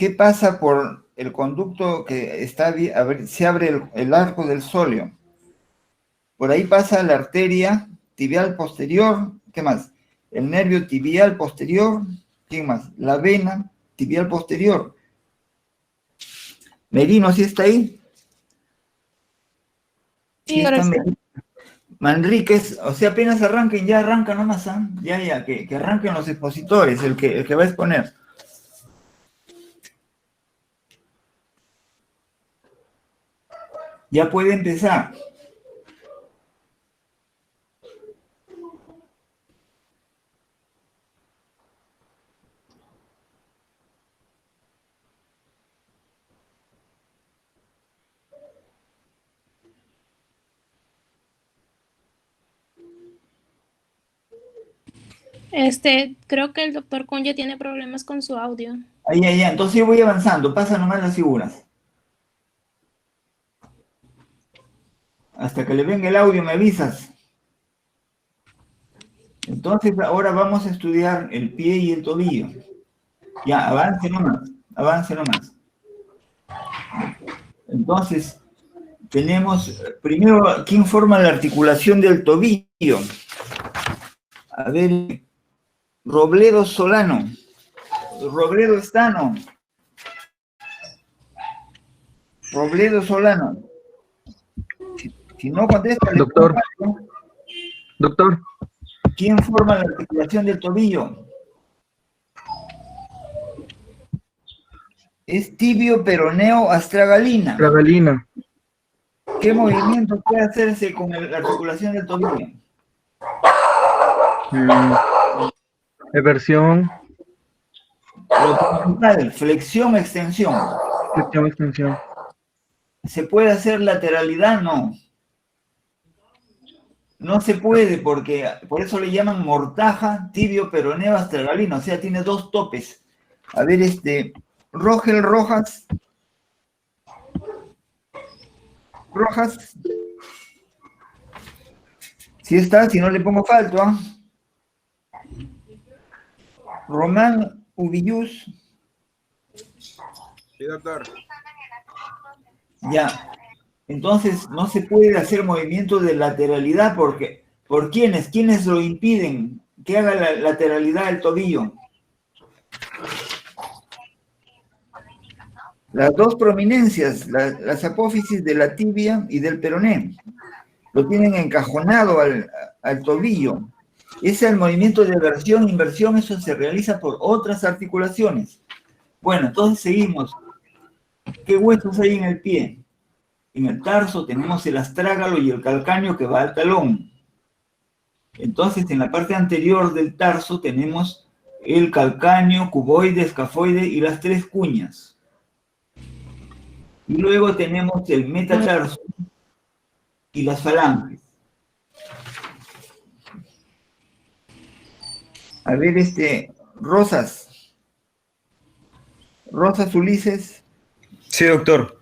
¿qué pasa por el conducto que está, se abre el arco del sóleo? Por ahí pasa la arteria tibial posterior, ¿qué más? El nervio tibial posterior, ¿quién más? La vena tibial posterior. Merino, ¿sí está ahí? Sí, está Merino. Manríquez, o sea, apenas arranquen, ya arranca nomás, ¿ah? Ya, que arranquen los expositores, el que va a exponer. Ya puede empezar. Creo que el doctor Conye tiene problemas con su audio. Ahí, entonces yo voy avanzando, pasa nomás las figuras. Hasta que le venga el audio me avisas. Entonces ahora vamos a estudiar el pie y el tobillo. Ya, avance nomás, avance nomás. Entonces, tenemos primero, ¿quién forma la articulación del tobillo? A ver, Robledo Solano, Robledo Estano, Robledo Solano. Si no contesta, doctor. Doctor. ¿Quién forma la articulación del tobillo? Es tibio peroneo astragalina. Astragalina. ¿Qué movimiento puede hacerse con la articulación del tobillo? Eversión. Lo principal, flexión, extensión. Flexión, extensión. ¿Se puede hacer lateralidad? No. No se puede porque, por eso le llaman mortaja, tibio peroneo astragalina, o sea, tiene dos topes. A ver, Rogel Rojas. Rojas. Si está, si no le pongo falto, ¿ah? Román Ubillus. Sí, doctor. Ya. Entonces, no se puede hacer movimiento de lateralidad porque, ¿por quiénes? ¿Quiénes lo impiden que haga la lateralidad del tobillo? Las dos prominencias, las apófisis de la tibia y del peroné, lo tienen encajonado al tobillo. Ese es el movimiento de eversión, inversión, eso se realiza por otras articulaciones. Bueno, entonces seguimos. ¿Qué huesos hay en el pie? En el tarso tenemos el astrágalo y el calcáneo que va al talón. Entonces, en la parte anterior del tarso tenemos el calcáneo, cuboide, escafoide y las tres cuñas. Y luego tenemos el metatarso y las falanges. A ver, Rosas. Rosas Ulises. Sí, doctor.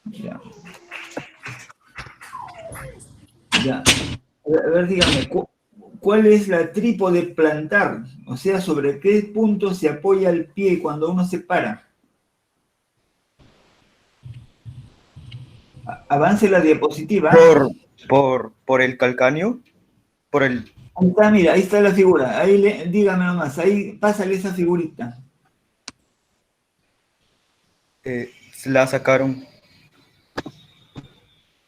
Ya. Ya. A ver, dígame, ¿cuál es la trípode plantar? O sea, ¿sobre qué punto se apoya el pie cuando uno se para? Avance la diapositiva. Por el calcáneo, por el... Ahí está, mira, ahí está la figura. Ahí dígame nomás, ahí pásale esa figurita. la sacaron.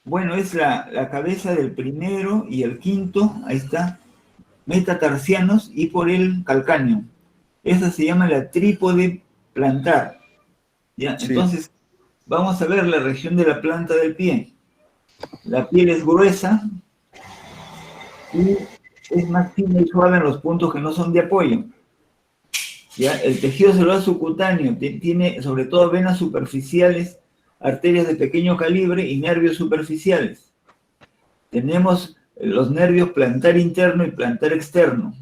Bueno, es la cabeza del primero y el quinto, ahí está, metatarsianos y por el calcáneo. Esa se llama la trípode plantar. ¿Ya? Sí. Entonces, vamos a ver la región de la planta del pie. La piel es gruesa y es más fina y suave en los puntos que no son de apoyo. ¿Ya? El tejido celular subcutáneo tiene sobre todo venas superficiales, arterias de pequeño calibre y nervios superficiales. Tenemos los nervios plantar interno y plantar externo,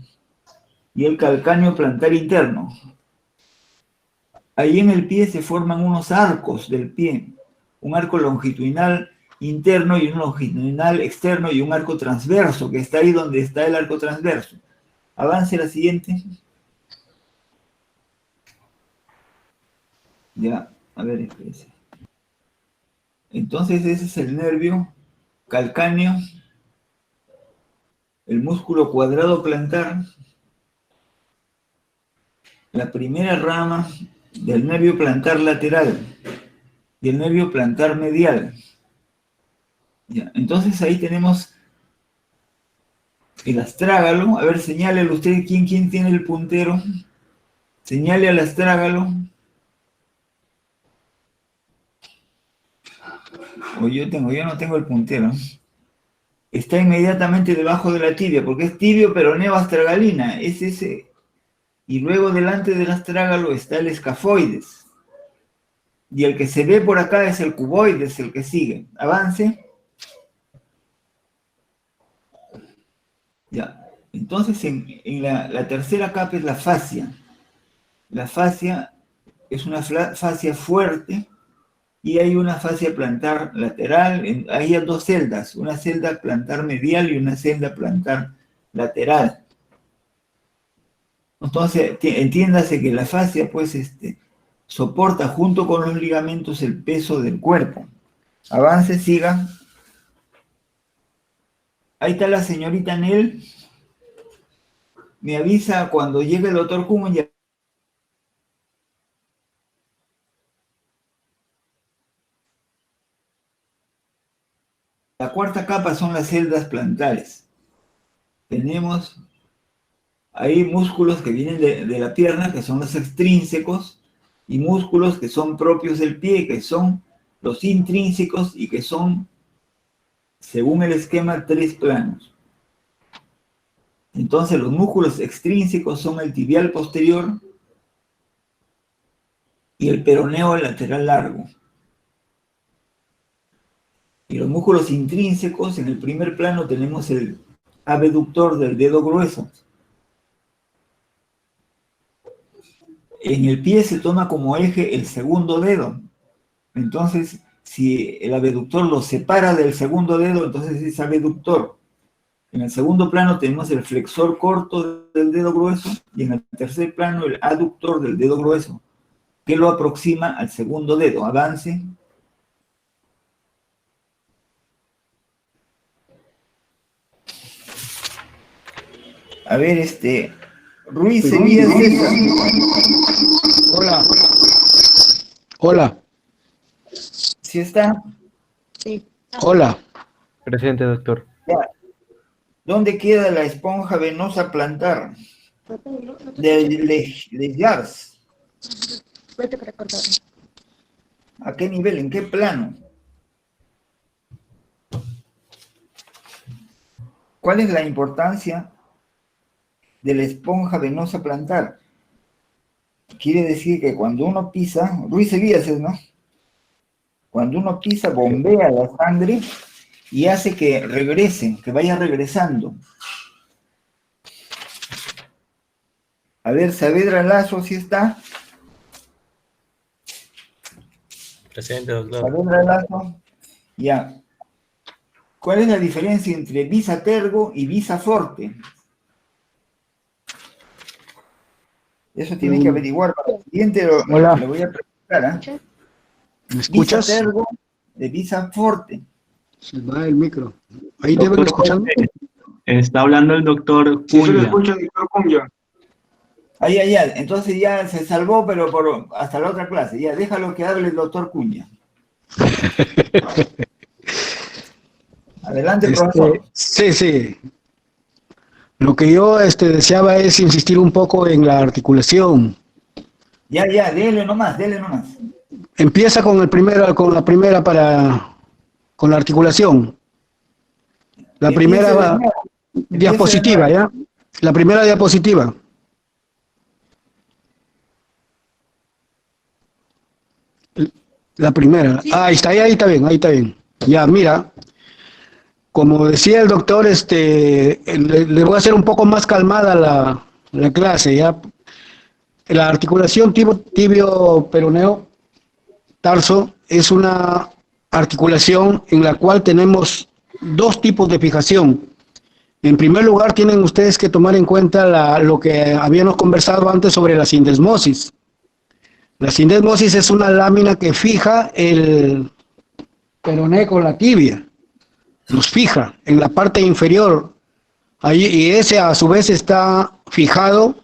y el calcáneo plantar interno. Ahí en el pie se forman unos arcos del pie, un arco longitudinal interno y un longitudinal externo y un arco transverso, que está ahí donde está el arco transverso. Avance la siguiente. Ya, a ver, espérense. Entonces ese es el nervio calcáneo, el músculo cuadrado plantar, la primera rama del nervio plantar lateral y el nervio plantar medial. Ya, entonces ahí tenemos el astrágalo. A ver, señálele usted quién tiene el puntero. Señale al astrágalo. O yo no tengo el puntero. Está inmediatamente debajo de la tibia, porque es tibio peroneo astragalina. Es ese. Y luego delante del astrágalo está el escafoides. Y el que se ve por acá es el cuboides, el que sigue. Avance. Ya. Entonces, en la tercera capa es la fascia. La fascia es una fascia fuerte y hay una fascia plantar lateral. Hay dos celdas, una celda plantar medial y una celda plantar lateral. Entonces, entiéndase que la fascia, pues, soporta junto con los ligamentos el peso del cuerpo. Avance, siga. Ahí está la señorita Nel. Me avisa cuando llegue el doctor Cunha. La cuarta capa son las celdas plantares. Tenemos ahí músculos que vienen de la pierna, que son los extrínsecos, y músculos que son propios del pie, que son los intrínsecos y que son, según el esquema, 3 planos. Entonces los músculos extrínsecos son el tibial posterior y el peroneo lateral largo. Y los músculos intrínsecos, en el primer plano tenemos el abductor del dedo grueso. En el pie se toma como eje el segundo dedo. Entonces, si el abductor lo separa del segundo dedo, entonces es abductor. En el segundo plano tenemos el flexor corto del dedo grueso y en el tercer plano el aductor del dedo grueso, que lo aproxima al segundo dedo. Avance. A ver, Ruiz Sevilla César. Hola. Hola. ¿Sí está? Sí. Hola. Presente, doctor. Ya. ¿Dónde queda la esponja venosa plantar? De Jars. ¿A qué nivel? ¿En qué plano? ¿Cuál es la importancia de la esponja venosa plantar? Quiere decir que cuando uno pisa, Ruiz Sevilla, ¿no? Cuando uno pisa, bombea la sangre y hace que regrese, que vaya regresando. A ver, Saavedra Lazo, ¿sí está? Presente, doctor. Saavedra Lazo. Ya. ¿Cuál es la diferencia entre visa tergo y visa forte? Eso tiene que averiguar. Para el siguiente Hola. le voy a preguntar. ¿Eh? ¿Me escuchas? Visa tergo de visa forte. Se va el micro. Ahí deben escuchar. Está hablando el doctor Sí, se lo Cunha. escucha, doctor Cunha. Ahí, ya. Entonces ya se salvó, pero hasta la otra clase. Ya, déjalo que hable el doctor Cunha. Adelante, profesor. Sí. Lo que yo deseaba es insistir un poco en la articulación. Ya, dele nomás. Empieza con la primera con la articulación. La primera diapositiva, ¿ya? La primera diapositiva. La primera. Sí. Ahí está bien. Ya, mira. Como decía el doctor, le voy a hacer un poco más calmada la clase, ¿ya? La articulación tibio peroneo tarso es una articulación en la cual tenemos dos tipos de fijación. En primer lugar, tienen ustedes que tomar en cuenta lo que habíamos conversado antes sobre la sindesmosis. La sindesmosis es una lámina que fija el peroné con la tibia, los fija en la parte inferior. Ahí, y ese a su vez está fijado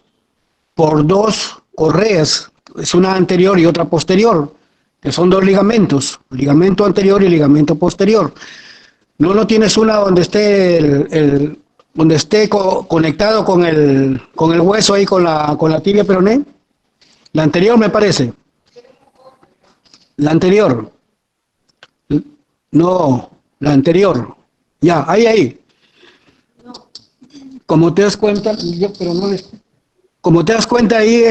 por dos correas, es una anterior y otra posterior, que son dos ligamentos, ligamento anterior y ligamento posterior. No tienes una donde esté donde esté conectado con el hueso ahí con la tibia peroné. La anterior me parece. La anterior. No, la anterior. Ya, ahí. Como te das cuenta, como te das cuenta ahí,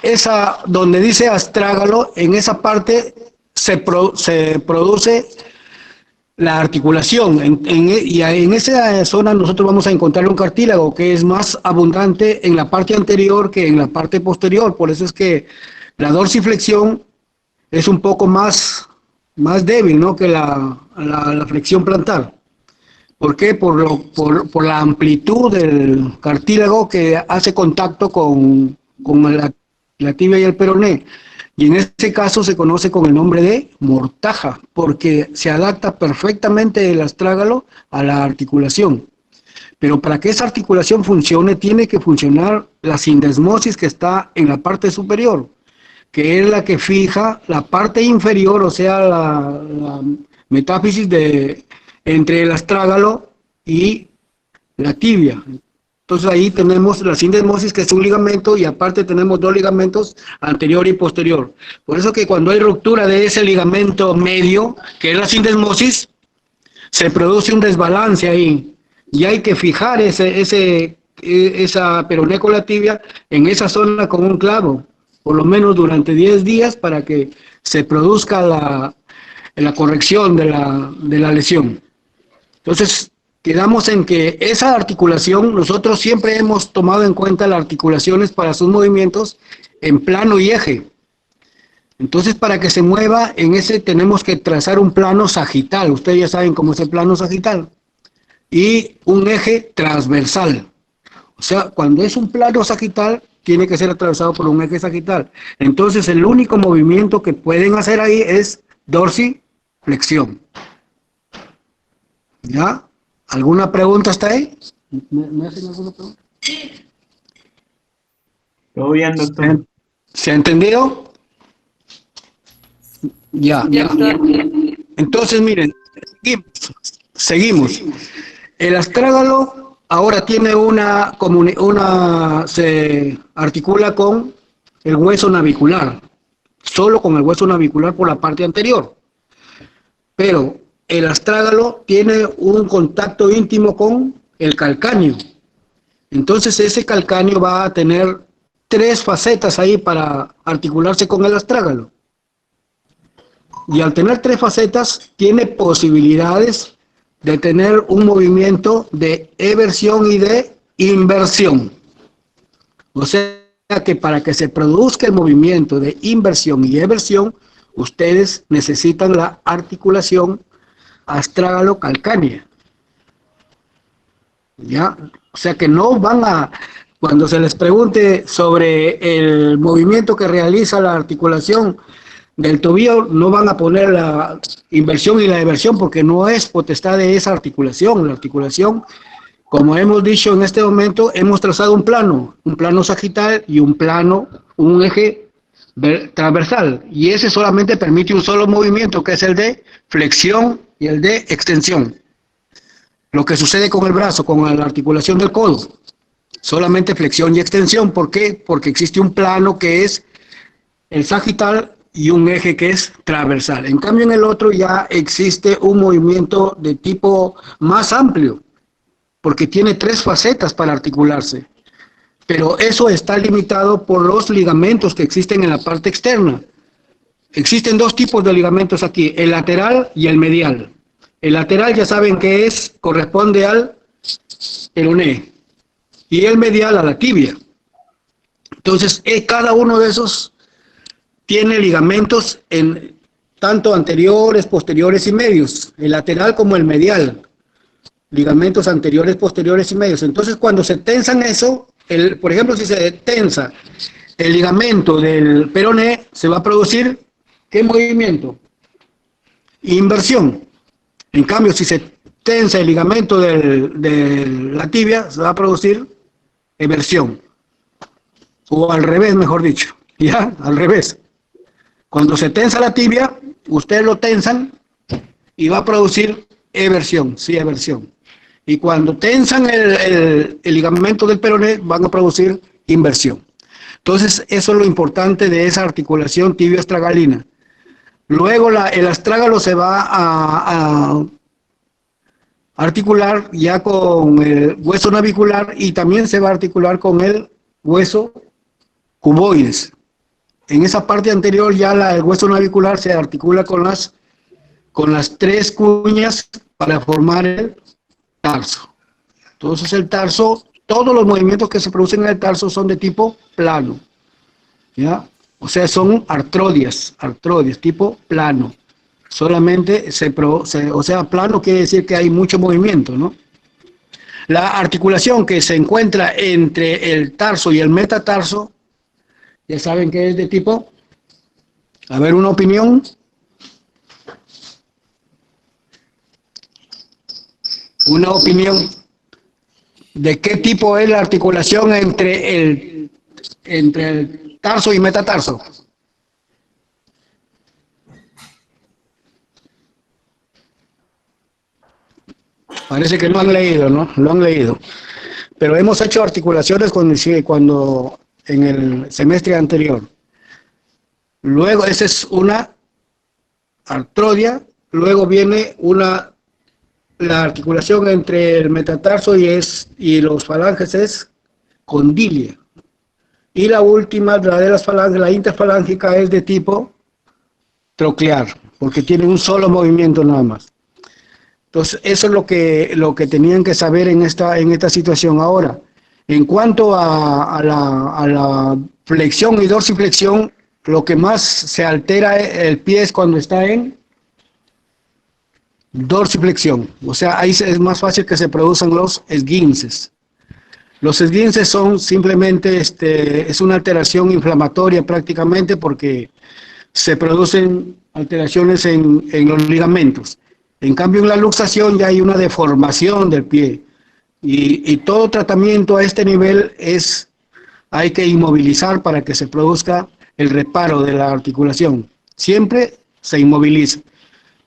esa donde dice astrágalo, en esa parte se produce la articulación, y en esa zona nosotros vamos a encontrar un cartílago que es más abundante en la parte anterior que en la parte posterior. Por eso es que la dorsiflexión es un poco más débil, ¿no?, que la flexión plantar. ¿Por qué? Por la amplitud del cartílago que hace contacto con la tibia y el peroné. Y en este caso se conoce con el nombre de mortaja, porque se adapta perfectamente el astrágalo a la articulación. Pero para que esa articulación funcione, tiene que funcionar la sindesmosis que está en la parte superior, que es la que fija la parte inferior, o sea, la metáfisis entre el astrágalo y la tibia. Entonces ahí tenemos la sindesmosis, que es un ligamento, y aparte tenemos dos ligamentos, anterior y posterior. Por eso que cuando hay ruptura de ese ligamento medio, que es la sindesmosis, se produce un desbalance ahí, y hay que fijar esa peroné con la tibia en esa zona con un clavo, por lo menos durante 10 días, para que se produzca la corrección de la lesión. Entonces, quedamos en que esa articulación, nosotros siempre hemos tomado en cuenta las articulaciones para sus movimientos en plano y eje. Entonces, para que se mueva en ese tenemos que trazar un plano sagital. Ustedes ya saben cómo es el plano sagital. Y un eje transversal. O sea, cuando es un plano sagital, tiene que ser atravesado por un eje sagital. Entonces, el único movimiento que pueden hacer ahí es dorsiflexión. ¿Ya? ¿Alguna pregunta hasta ahí? ¿Me hacen alguna pregunta? Todo bien, doctor. ¿Se ha entendido? Ya. Entonces, miren, seguimos. El astrágalo ahora tiene se articula con el hueso navicular, solo con el hueso navicular por la parte anterior. Pero el astrágalo tiene un contacto íntimo con el calcáneo. Entonces ese calcáneo va a tener 3 facetas ahí para articularse con el astrágalo. Y al tener 3 facetas, tiene posibilidades de tener un movimiento de eversión y de inversión. O sea que para que se produzca el movimiento de inversión y eversión, ustedes necesitan la articulación astrágalo calcánea. ¿Ya? O sea que no van a, cuando se les pregunte sobre el movimiento que realiza la articulación del tobillo, no van a poner la inversión y la eversión, porque no es potestad de esa articulación. La articulación, como hemos dicho en este momento, hemos trazado un plano sagital y un eje transversal, y ese solamente permite un solo movimiento, que es el de flexión y el de extensión. Lo que sucede con el brazo, con la articulación del codo, solamente flexión y extensión. ¿Por qué? Porque existe un plano que es el sagital y un eje que es transversal. En cambio, en el otro ya existe un movimiento de tipo más amplio, porque tiene 3 facetas para articularse. Pero eso está limitado por los ligamentos que existen en la parte externa. Existen 2 tipos de ligamentos aquí, el lateral y el medial. El lateral ya saben que corresponde al peroné, y el medial a la tibia. Entonces, cada uno de esos tiene ligamentos tanto anteriores, posteriores y medios, el lateral como el medial, ligamentos anteriores, posteriores y medios. Entonces, cuando se tensan eso, por ejemplo, si se tensa el ligamento del peroné, se va a producir, ¿qué movimiento? Inversión. En cambio, si se tensa el ligamento de la tibia, se va a producir eversión. O al revés, mejor dicho. ¿Ya? Al revés. Cuando se tensa la tibia, ustedes lo tensan y va a producir eversión. Sí, eversión. Y cuando tensan el ligamento del peroné, van a producir inversión. Entonces, eso es lo importante de esa articulación tibio-astragalina. Luego el astrágalo se va a articular ya con el hueso navicular y también se va a articular con el hueso cuboides. En esa parte anterior ya el hueso navicular se articula con las 3 cuñas para formar el tarso. Entonces el tarso, todos los movimientos que se producen en el tarso son de tipo plano, ¿ya? O sea, son artrodias, tipo plano. Solamente o sea, plano quiere decir que hay mucho movimiento, ¿no? La articulación que se encuentra entre el tarso y el metatarso, ya saben que es de tipo, a ver, una opinión. Una opinión de qué tipo es la articulación entre el tarso y metatarso. Parece que no han leído, ¿no? Lo han leído. Pero hemos hecho articulaciones cuando en el semestre anterior. Luego, esa es una artrodia. Luego viene la articulación entre el metatarso y los falanges es condilia. Y la última, la de las falanges, la interfalángica, es de tipo troclear, porque tiene un solo movimiento nada más. Entonces, eso es lo que tenían que saber en esta situación. Ahora, en cuanto a la flexión y dorsiflexión, lo que más se altera el pie es cuando está en dorsiflexión. O sea, ahí es más fácil que se produzcan los esguinces. Los esguinces son simplemente, es una alteración inflamatoria prácticamente porque se producen alteraciones en los ligamentos. En cambio, en la luxación ya hay una deformación del pie y todo tratamiento a este nivel hay que inmovilizar para que se produzca el reparo de la articulación. Siempre se inmoviliza,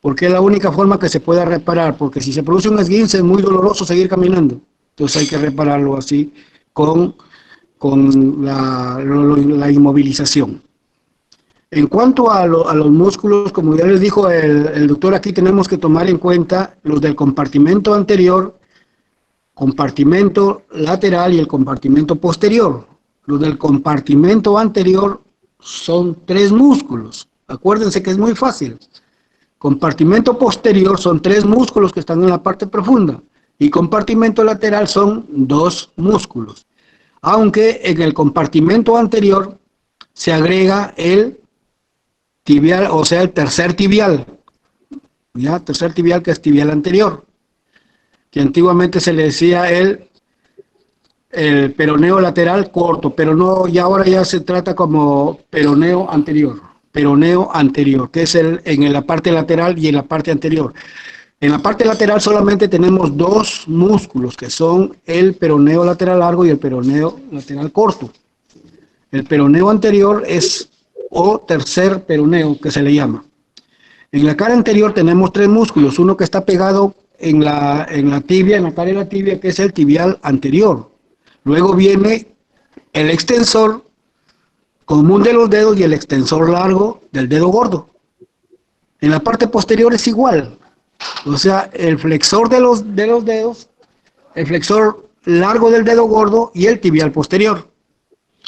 porque es la única forma que se pueda reparar, porque si se produce un esguince es muy doloroso seguir caminando. Entonces hay que repararlo así con la inmovilización. En cuanto a los músculos, como ya les dijo el doctor, aquí tenemos que tomar en cuenta los del compartimento anterior, compartimento lateral y el compartimento posterior. Los del compartimento anterior son 3 músculos. Acuérdense que es muy fácil. Compartimento posterior son 3 músculos que están en la parte profunda y compartimento lateral son 2 músculos. Aunque en el compartimento anterior se agrega el tibial, o sea, el tercer tibial, ya, tercer tibial que es tibial anterior, que antiguamente se le decía el peroneo lateral corto, pero no, y ahora ya se trata como peroneo anterior, que es en la parte lateral y en la parte anterior. En la parte lateral solamente tenemos 2 músculos, que son el peroneo lateral largo y el peroneo lateral corto. El peroneo anterior o tercer peroneo, que se le llama. En la cara anterior tenemos 3 músculos, uno que está pegado en la tibia, en la cara de la tibia, que es el tibial anterior. Luego viene el extensor común de los dedos y el extensor largo del dedo gordo. En la parte posterior es igual, o sea, el flexor de los dedos, el flexor largo del dedo gordo y el tibial posterior.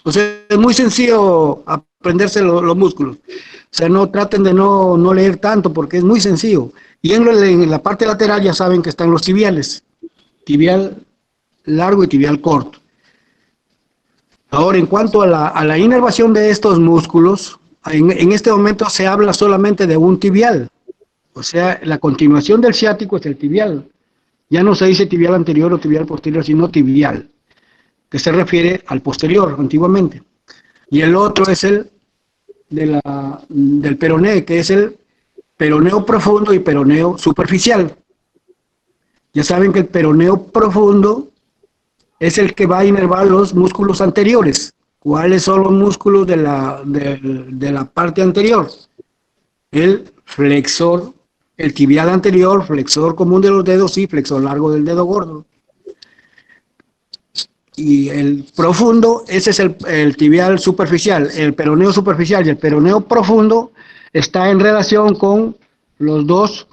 O sea, es muy sencillo aprenderse los músculos. O sea, no traten de no leer tanto porque es muy sencillo. Y en la parte lateral ya saben que están los tibiales. Tibial largo y tibial corto. Ahora, en cuanto a la inervación de estos músculos, en este momento se habla solamente de un tibial. O sea, la continuación del ciático es el tibial. Ya no se dice tibial anterior o tibial posterior, sino tibial, que se refiere al posterior, antiguamente. y el otro es el del peroneo, que es el peroneo profundo y peroneo superficial. Ya saben que el peroneo profundo es el que va a inervar los músculos anteriores. ¿Cuáles son los músculos de la parte anterior? El flexor, el tibial anterior, flexor común de los dedos y flexor largo del dedo gordo. Y el profundo, ese es el tibial superficial, el peroneo superficial, y el peroneo profundo está en relación con los dos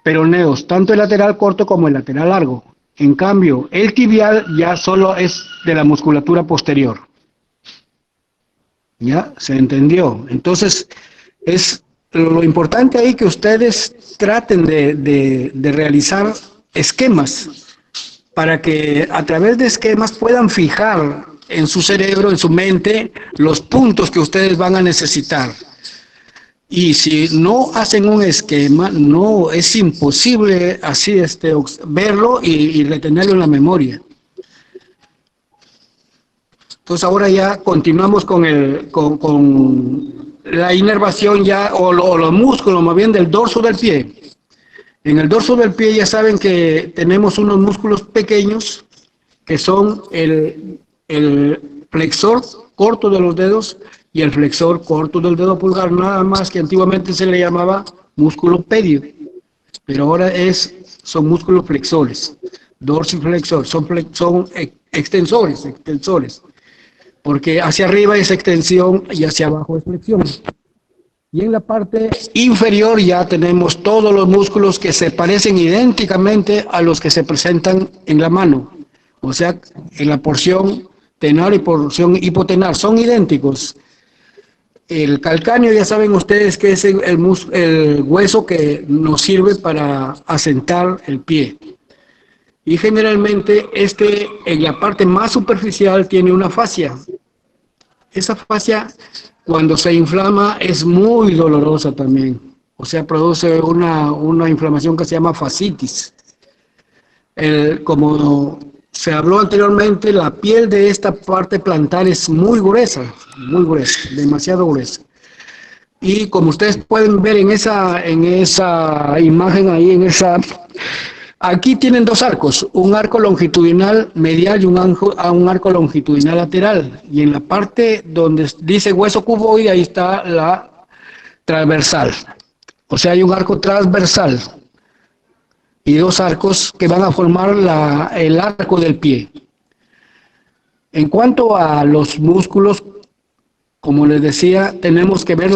peroneos, tanto el lateral corto como el lateral largo. En cambio, el tibial ya solo es de la musculatura posterior. ¿Ya? ¿Se entendió? Entonces, es lo importante ahí que ustedes traten de realizar esquemas para que a través de esquemas puedan fijar en su cerebro, en su mente, los puntos que ustedes van a necesitar. Y si no hacen un esquema, no es imposible así verlo y retenerlo en la memoria. Entonces ahora ya continuamos con la inervación ya, o los músculos más bien del dorso del pie. En el dorso del pie ya saben que tenemos unos músculos pequeños que son el flexor corto de los dedos y el flexor corto del dedo pulgar, nada más que antiguamente se le llamaba músculo pedio, pero ahora son músculos flexores, dorsiflexor, son extensores, porque hacia arriba es extensión y hacia abajo es flexión. Y en la parte inferior ya tenemos todos los músculos que se parecen idénticamente a los que se presentan en la mano. O sea, en la porción tenar y porción hipotenar son idénticos. El calcáneo ya saben ustedes que es el hueso que nos sirve para asentar el pie. Y generalmente en la parte más superficial tiene una fascia. Esa fascia, cuando se inflama, es muy dolorosa también. O sea, produce una inflamación que se llama fascitis. Como se habló anteriormente, la piel de esta parte plantar es muy gruesa, demasiado gruesa. Y como ustedes pueden ver en esa imagen ahí, aquí tienen dos arcos, un arco longitudinal medial y un arco longitudinal lateral. Y en la parte donde dice hueso cuboide, ahí está la transversal. O sea, hay un arco transversal y dos arcos que van a formar el arco del pie. En cuanto a los músculos, como les decía, tenemos que ver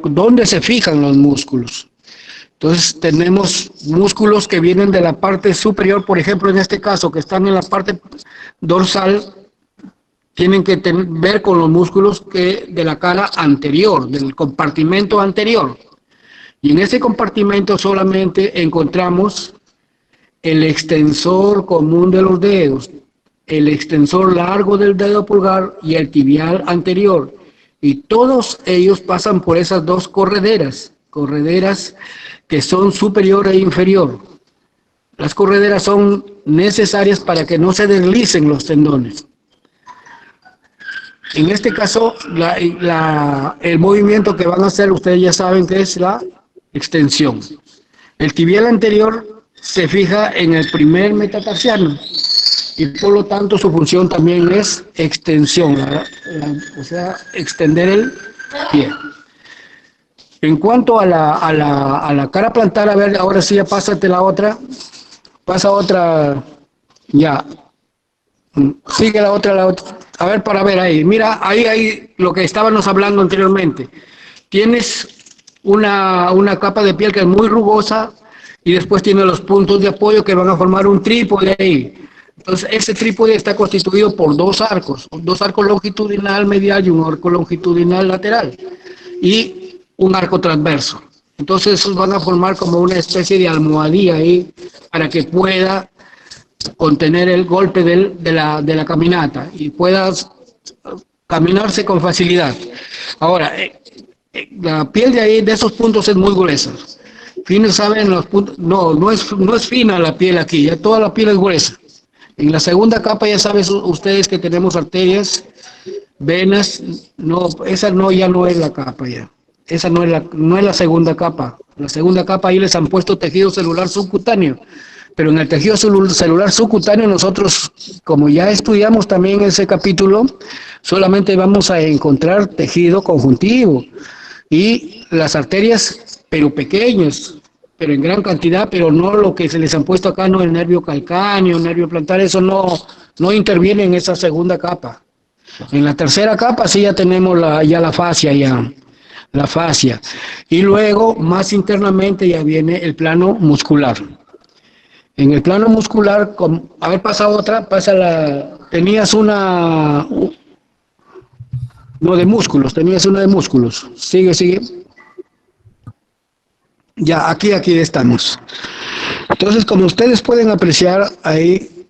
dónde se fijan los músculos. Entonces tenemos músculos que vienen de la parte superior, por ejemplo, en este caso, que están en la parte dorsal, tienen que ver con los músculos de la cara anterior, del compartimento anterior. Y en ese compartimento solamente encontramos el extensor común de los dedos, el extensor largo del dedo pulgar y el tibial anterior. Y todos ellos pasan por esas dos correderas que son superior e inferior. Las correderas son necesarias para que no se deslicen los tendones. En este caso, el movimiento que van a hacer, ustedes ya saben que es la extensión. El tibial anterior se fija en el primer metatarsiano y por lo tanto su función también es extensión, o sea, extender el pie. En cuanto a la cara plantar, a ver, ahora sí ya pásate la otra. Pasa otra, ya. Sigue la otra. A ver, para ver ahí. Mira, ahí hay lo que estábamos hablando anteriormente. Tienes una capa de piel que es muy rugosa y después tiene los puntos de apoyo que van a formar un trípode ahí. Entonces, ese trípode está constituido por dos arcos longitudinal medial y un arco longitudinal lateral. Y un arco transverso. Entonces esos van a formar como una especie de almohadilla ahí para que pueda contener el golpe de la caminata y puedas caminarse con facilidad. Ahora, la piel de ahí, de esos puntos es muy gruesa. Finos saben los puntos, no es fina la piel aquí, ya toda la piel es gruesa. En la segunda capa ya saben ustedes que tenemos arterias venas, no, esa no, ya no es la capa ya. Esa no es la segunda capa. La segunda capa ahí les han puesto tejido celular subcutáneo. Pero en el tejido celular subcutáneo nosotros, como ya estudiamos también ese capítulo, solamente vamos a encontrar tejido conjuntivo y las arterias, pero pequeños, pero en gran cantidad, pero no lo que se les han puesto acá, no el nervio calcáneo, el nervio plantar, eso no interviene en esa segunda capa. En la tercera capa sí ya tenemos la fascia la fascia. Y luego, más internamente, ya viene el plano muscular. En el plano muscular, a ver, tenías una, no de músculos, tenías una de músculos. Sigue. Ya, aquí estamos. Entonces, como ustedes pueden apreciar ahí,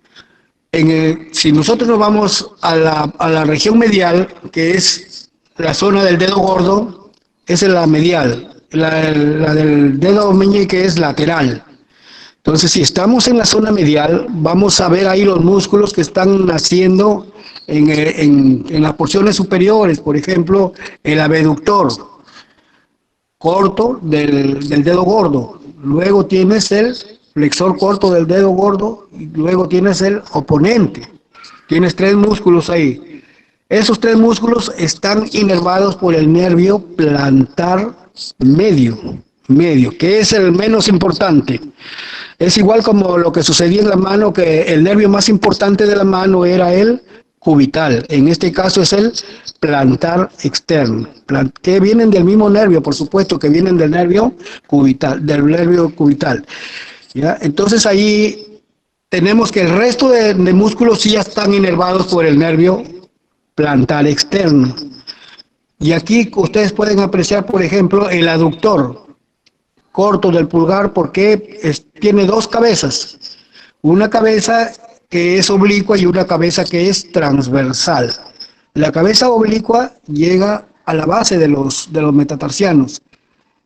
si nosotros nos vamos a la región medial, que es la zona del dedo gordo, esa es la medial, la del dedo meñique es lateral. Entonces, si estamos en la zona medial, vamos a ver ahí los músculos que están naciendo en las porciones superiores, por ejemplo, el abductor corto del dedo gordo. Luego tienes el flexor corto del dedo gordo y luego tienes el oponente. Tienes 3 músculos ahí. Esos 3 músculos están inervados por el nervio plantar medio, que es el menos importante. Es igual como lo que sucedía en la mano, que el nervio más importante de la mano era el cubital. En este caso es el plantar externo, que vienen del mismo nervio, por supuesto, que vienen del nervio cubital, ¿ya? Entonces ahí tenemos que el resto de músculos sí ya están inervados por el nervio plantar externo. Y aquí ustedes pueden apreciar, por ejemplo, el aductor corto del pulgar, porque tiene 2 cabezas. Una cabeza que es oblicua y una cabeza que es transversal. La cabeza oblicua llega a la base de los metatarsianos.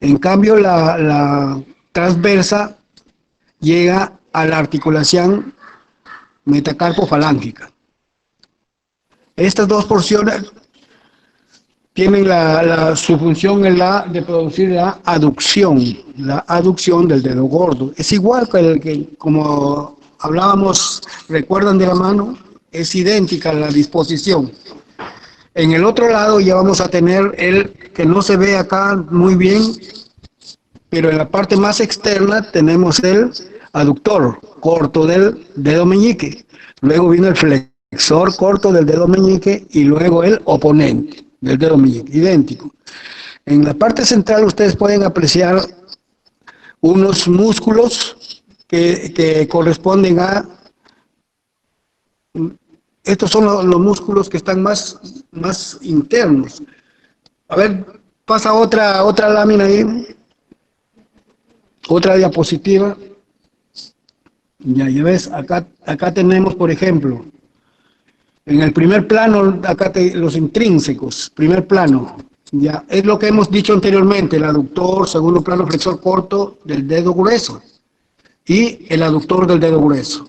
En cambio, la transversa llega a la articulación metacarpofalángica. Estas 2 porciones tienen su función en de producir la aducción del dedo gordo. Es igual que como hablábamos, recuerdan de la mano, es idéntica la disposición. En el otro lado ya vamos a tener el que no se ve acá muy bien, pero en la parte más externa tenemos el aductor corto del dedo meñique. Luego viene el flexor corto del dedo meñique y luego el oponente del dedo meñique, idéntico. En la parte central ustedes pueden apreciar unos músculos que corresponden a... Estos son los músculos que están más internos. A ver, pasa otra lámina ahí. Otra diapositiva. Ya ves, acá tenemos, por ejemplo, en el primer plano, acá los intrínsecos, primer plano. Ya, es lo que hemos dicho anteriormente, el aductor, segundo plano, flexor corto del dedo grueso. Y el aductor del dedo grueso.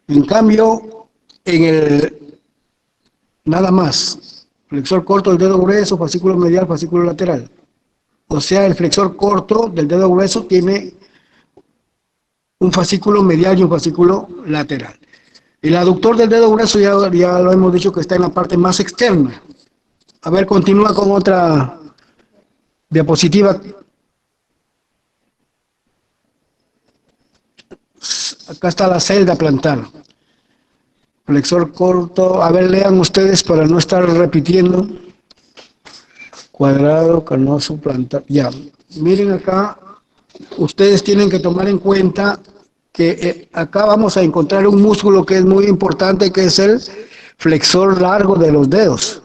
En cambio, nada más, flexor corto del dedo grueso, fascículo medial, fascículo lateral. O sea, el flexor corto del dedo grueso tiene un fascículo medial y un fascículo lateral. El aductor del dedo grueso ya lo hemos dicho que está en la parte más externa. A ver, continúa con otra diapositiva. Acá está la celda plantar. Flexor corto. A ver, lean ustedes para no estar repitiendo. Cuadrado, carnoso, plantar. Ya. Miren acá. Ustedes tienen que tomar en cuenta que acá vamos a encontrar un músculo que es muy importante, que es el flexor largo de los dedos.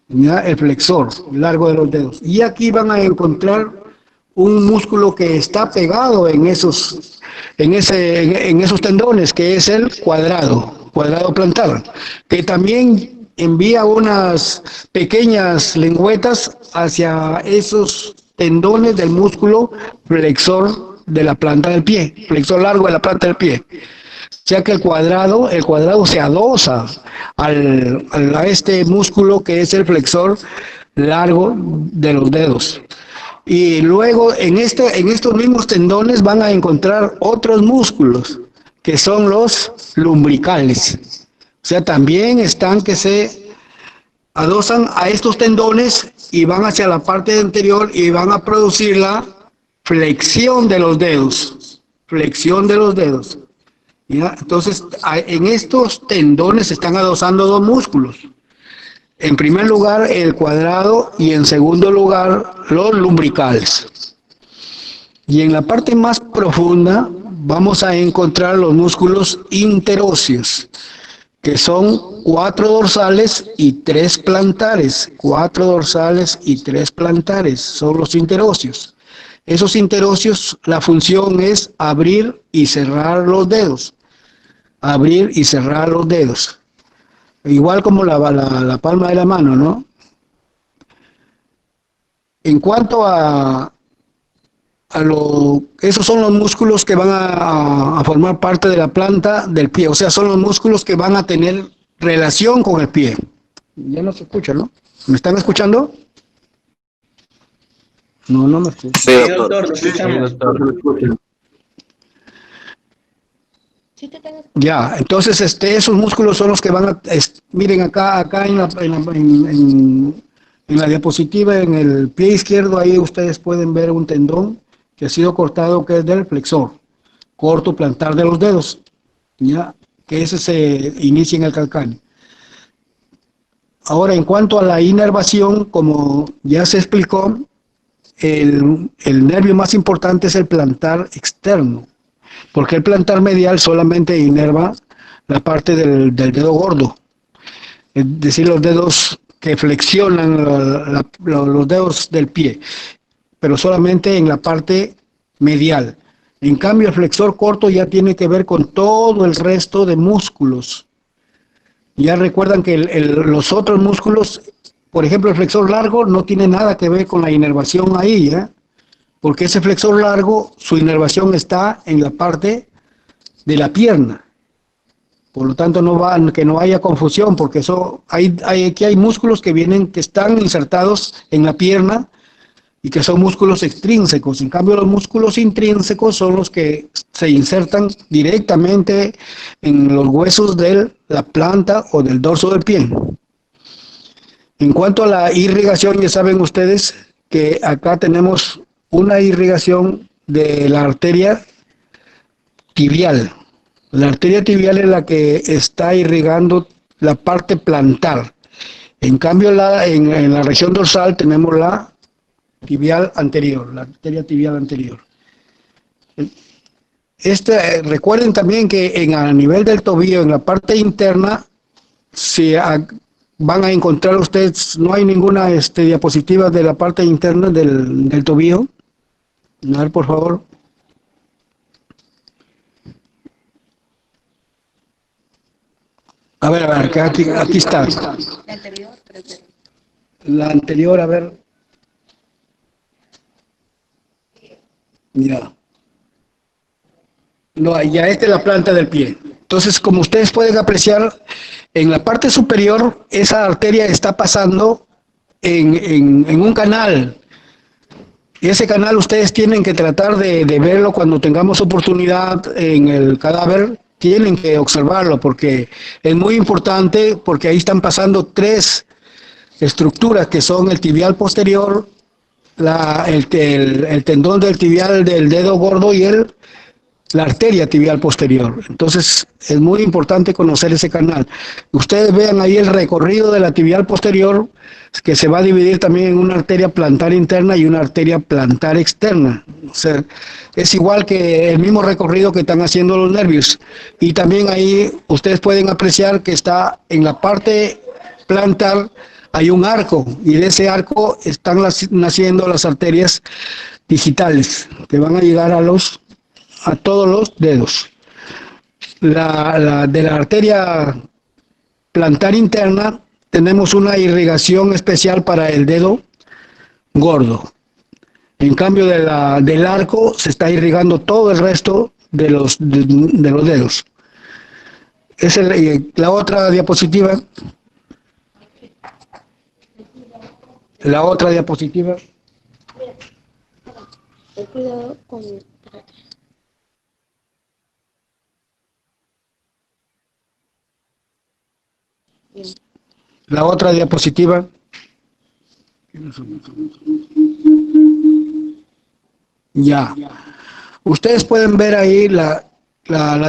¿Ya? El flexor largo de los dedos. Y aquí van a encontrar un músculo que está pegado en esos tendones, que es el cuadrado plantar, que también envía unas pequeñas lengüetas hacia esos tendones del músculo flexor de la planta del pie, flexor largo de la planta del pie. sea que el cuadrado se adosa a este músculo que es el flexor largo de los dedos. Y luego en estos mismos tendones van a encontrar otros músculos, que son los lumbricales. O sea, también están que se adosan a estos tendones y van hacia la parte anterior y van a producir la flexión de los dedos. Flexión de los dedos. ¿Ya? Entonces, en estos tendones se están adosando dos músculos. En primer lugar, el cuadrado y en segundo lugar, los lumbricales. Y en la parte más profunda vamos a encontrar los músculos interóseos, que son 4 dorsales y 3 plantares. 4 dorsales y 3 plantares son los interóseos. Esos interóseos, la función es abrir y cerrar los dedos. Abrir y cerrar los dedos. Igual como la palma de la mano, ¿no? En cuanto esos son los músculos que van a formar parte de la planta del pie, o sea, son los músculos que van a tener relación con el pie. Ya no se escucha, ¿no? ¿Me están escuchando? No, no me escuchan. Sí, doctor, lo escuchamos. Sí te tengo. Ya, entonces esos músculos son los que van a, miren acá en la diapositiva, en el pie izquierdo, ahí ustedes pueden ver un tendón que ha sido cortado, que es del flexor, corto plantar de los dedos, ya, que ese se inicia en el calcáneo. Ahora, en cuanto a la inervación, como ya se explicó, el nervio más importante es el plantar externo, porque el plantar medial solamente inerva la parte del dedo gordo, es decir, los dedos que flexionan los dedos del pie, pero solamente en la parte medial. En cambio, el flexor corto ya tiene que ver con todo el resto de músculos. Ya recuerdan que los otros músculos, por ejemplo, el flexor largo no tiene nada que ver con la inervación ahí, ¿eh? Porque ese flexor largo, su inervación está en la parte de la pierna. Por lo tanto, que no haya confusión, porque aquí hay músculos que están insertados en la pierna y que son músculos extrínsecos. En cambio, los músculos intrínsecos son los que se insertan directamente en los huesos de la planta o del dorso del pie. En cuanto a la irrigación, ya saben ustedes que acá tenemos una irrigación de la arteria tibial. La arteria tibial es la que está irrigando la parte plantar. En cambio, en la región dorsal tenemos la tibial anterior, la arteria tibial anterior. Recuerden también que a nivel del tobillo, en la parte interna, van a encontrar ustedes, no hay ninguna diapositiva de la parte interna del tobillo. A ver, por favor. A ver, aquí está. La anterior, La anterior, a ver. Mira. No, ya esta es la planta del pie. Entonces, como ustedes pueden apreciar, en la parte superior, esa arteria está pasando en un canal. Y ese canal ustedes tienen que tratar de verlo cuando tengamos oportunidad en el cadáver. Tienen que observarlo porque es muy importante, porque ahí están pasando 3 estructuras que son el tibial posterior, el tendón del tibial del dedo gordo y la arteria tibial posterior. Entonces es muy importante conocer ese canal. Ustedes vean ahí el recorrido de la tibial posterior, que se va a dividir también en una arteria plantar interna y una arteria plantar externa. O sea, es igual que el mismo recorrido que están haciendo los nervios. Y también ahí ustedes pueden apreciar que está en la parte plantar, hay un arco, y de ese arco están naciendo las arterias digitales, que van a llegar a todos los dedos. De la arteria plantar interna tenemos una irrigación especial para el dedo gordo. En cambio del arco se está irrigando todo el resto de los dedos. La otra diapositiva. La otra diapositiva. Cuidado con... La otra diapositiva. Ya. Ustedes pueden ver ahí la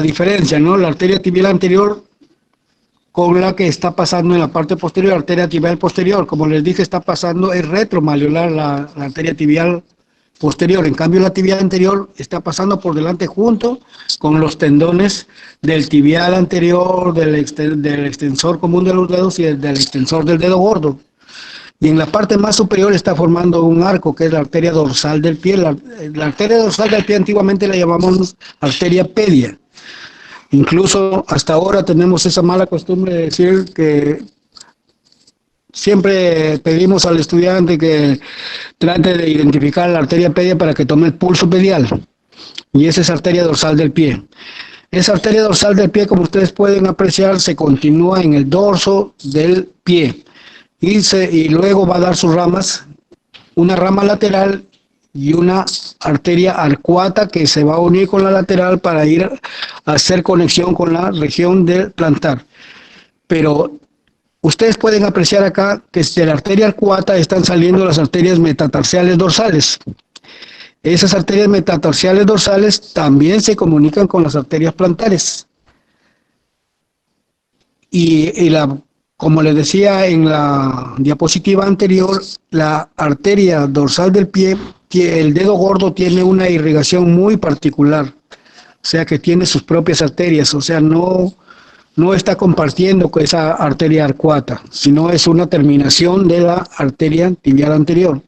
diferencia, ¿no? La arteria tibial anterior con la que está pasando en la parte posterior, la arteria tibial posterior. Como les dije, está pasando, es retromalleolar la arteria tibial posterior. En cambio, la tibial anterior está pasando por delante junto con los tendones del tibial anterior, del extensor común de los dedos y del extensor del dedo gordo. Y en la parte más superior está formando un arco, que es la arteria dorsal del pie. La arteria dorsal del pie antiguamente la llamamos arteria pedia. Incluso hasta ahora tenemos esa mala costumbre de decir que siempre pedimos al estudiante que trate de identificar la arteria pedia para que tome el pulso pedial. Y esa es arteria dorsal del pie. Esa arteria dorsal del pie, como ustedes pueden apreciar, se continúa en el dorso del pie. Y luego va a dar sus ramas, una rama lateral y una arteria arcuata que se va a unir con la lateral para ir a hacer conexión con la región del plantar. Pero ustedes pueden apreciar acá que de la arteria arcuata están saliendo las arterias metatarsiales dorsales. Esas arterias metatarsiales dorsales también se comunican con las arterias plantares. Como les decía en la diapositiva anterior, la arteria dorsal del pie, el dedo gordo tiene una irrigación muy particular, o sea que tiene sus propias arterias, o sea, no está compartiendo con esa arteria arcuata, sino es una terminación de la arteria tibial anterior,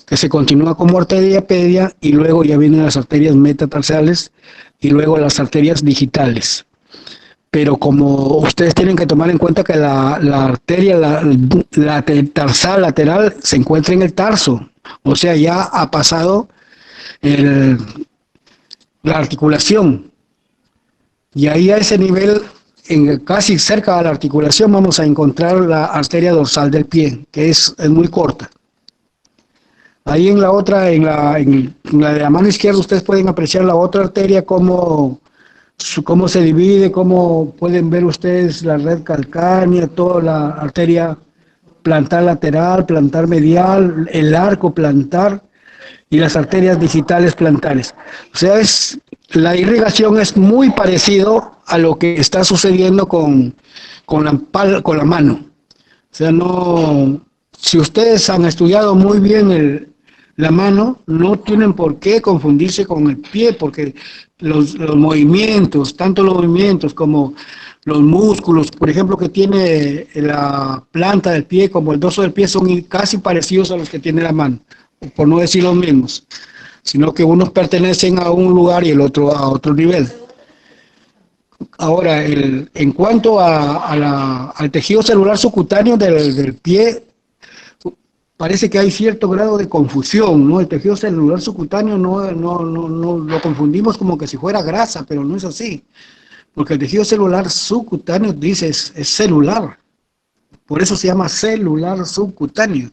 que se continúa como arteria pedia y luego ya vienen las arterias metatarsales y luego las arterias digitales. Pero como ustedes tienen que tomar en cuenta que la arteria, la tarsal lateral se encuentra en el tarso, o sea, ya ha pasado la articulación. Y ahí a ese nivel, casi cerca de la articulación, vamos a encontrar la arteria dorsal del pie, que es muy corta. Ahí en la otra, en la de la mano izquierda, ustedes pueden apreciar la otra arteria cómo se divide, cómo pueden ver ustedes la red calcánea, toda la arteria plantar lateral, plantar medial, el arco plantar y las arterias digitales plantares. O sea, la irrigación es muy parecido a lo que está sucediendo con la mano. O sea, si ustedes han estudiado muy bien la mano, no tienen por qué confundirse con el pie, porque los movimientos, tanto los movimientos como los músculos, por ejemplo, que tiene la planta del pie como el dorso del pie son casi parecidos a los que tiene la mano, por no decir los mismos, sino que unos pertenecen a un lugar y el otro a otro nivel. Ahora, en cuanto al tejido celular subcutáneo del pie, parece que hay cierto grado de confusión, ¿no? El tejido celular subcutáneo no lo confundimos como que si fuera grasa, pero no es así. Porque el tejido celular subcutáneo dice es celular. Por eso se llama celular subcutáneo.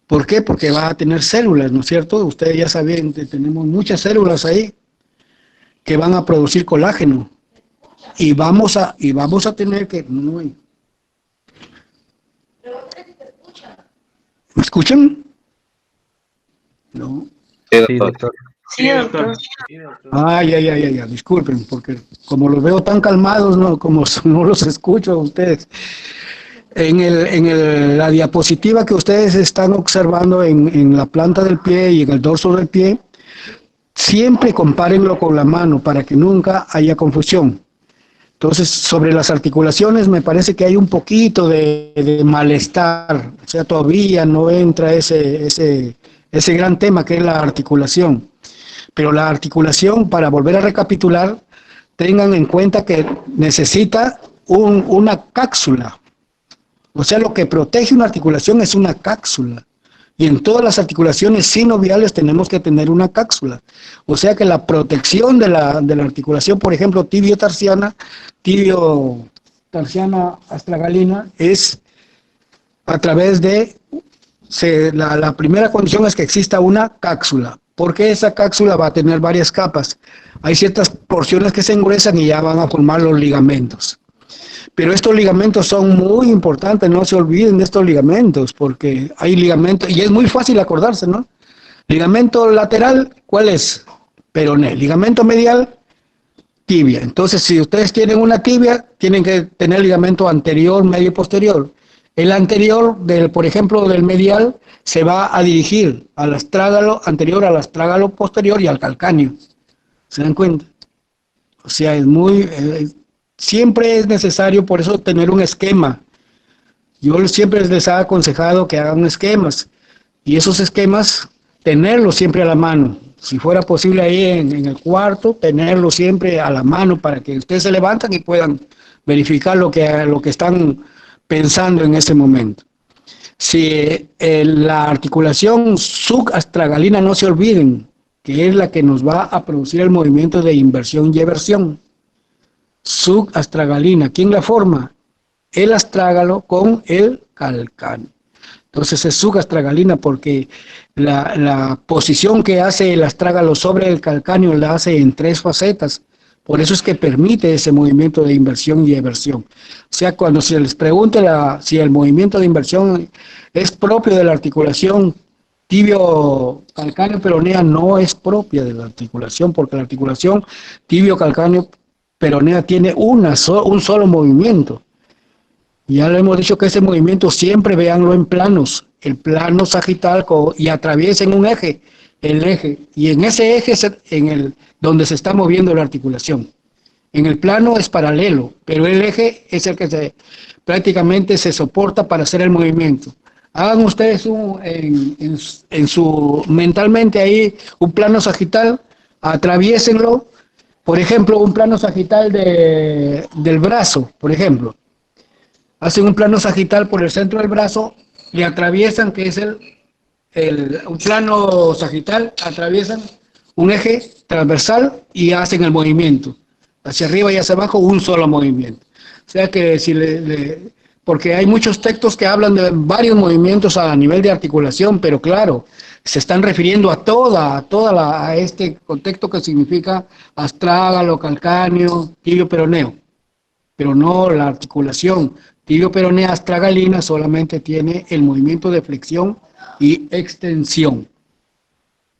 ¿Por qué? Porque va a tener células, ¿no es cierto? Ustedes ya saben que tenemos muchas células ahí que van a producir colágeno. Y vamos a tener que... ¿Me escuchan? No. Sí, doctor. Sí, doctor. Ya, disculpen, porque como los veo tan calmados, como no los escucho a ustedes. La diapositiva que ustedes están observando en la planta del pie y en el dorso del pie, siempre compárenlo con la mano para que nunca haya confusión. Entonces, sobre las articulaciones me parece que hay un poquito de malestar, o sea, todavía no entra ese gran tema que es la articulación. Pero la articulación, para volver a recapitular, tengan en cuenta que necesita una cápsula. O sea, lo que protege una articulación es una cápsula. Y en todas las articulaciones sinoviales tenemos que tener una cápsula. O sea que la protección de la articulación, por ejemplo, tibio-tarsiana astragalina, es a través de, la primera condición es que exista una cápsula, porque esa cápsula va a tener varias capas. Hay ciertas porciones que se engriesan y ya van a formar los ligamentos. Pero estos ligamentos son muy importantes, no se olviden de estos ligamentos, porque hay ligamentos, y es muy fácil acordarse, ¿no? Ligamento lateral, ¿cuál es? Peroné. Ligamento medial, tibia. Entonces, si ustedes tienen una tibia, tienen que tener ligamento anterior, medio y posterior. El anterior, por ejemplo, del medial, se va a dirigir al astrágalo anterior, al astrágalo posterior y al calcáneo. ¿Se dan cuenta? O sea, es muy... siempre es necesario, por eso, tener un esquema. Yo siempre les he aconsejado que hagan esquemas, y esos esquemas, tenerlos siempre a la mano. Si fuera posible ahí en el cuarto, tenerlos siempre a la mano para que ustedes se levantan y puedan verificar lo que están pensando en ese momento. Si la articulación subastragalina, no se olviden, que es la que nos va a producir el movimiento de inversión y eversión. Subastragalina, ¿quién la forma? El astrágalo con el calcáneo. Entonces es subastragalina porque la posición que hace el astrágalo sobre el calcáneo la hace en 3 facetas. Por eso es que permite ese movimiento de inversión y eversión. O sea, cuando se les pregunte si el movimiento de inversión es propio de la articulación tibio-calcáneo-peronea, no es propia de la articulación, porque la articulación tibio-calcáneo-peronea tiene un solo movimiento. Ya le hemos dicho que ese movimiento siempre véanlo en planos, el plano sagital, y atraviesen un eje, el eje, y en ese eje es donde se está moviendo la articulación. En el plano es paralelo, pero el eje es el que prácticamente se soporta para hacer el movimiento. Hagan ustedes mentalmente ahí un plano sagital, atraviésenlo, por ejemplo, un plano sagital del brazo, por ejemplo. Hacen un plano sagital por el centro del brazo, le atraviesan, que es un plano sagital, atraviesan un eje transversal y hacen el movimiento. Hacia arriba y hacia abajo, un solo movimiento. O sea que porque hay muchos textos que hablan de varios movimientos a nivel de articulación, pero claro, se están refiriendo a este contexto que significa astrágalo, calcáneo, tibio, peroneo, pero no la articulación. Tibio, peronea, astragalina solamente tiene el movimiento de flexión y extensión.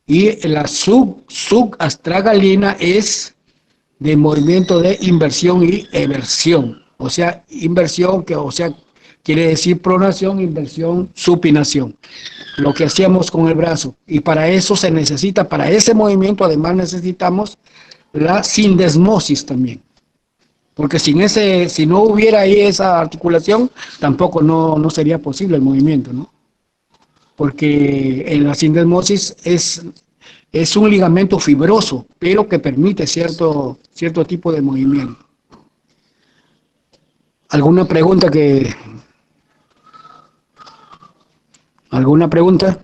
Y la subastragalina es de movimiento de inversión y eversión. O sea, inversión, quiere decir pronación, inversión, supinación. Lo que hacíamos con el brazo. Y para eso se necesita, para ese movimiento, además necesitamos la sindesmosis también. Porque si no hubiera ahí esa articulación, tampoco no sería posible el movimiento, ¿no? Porque en la sindesmosis es un ligamento fibroso, pero que permite cierto tipo de movimiento. ¿Alguna pregunta? ¿Alguna pregunta?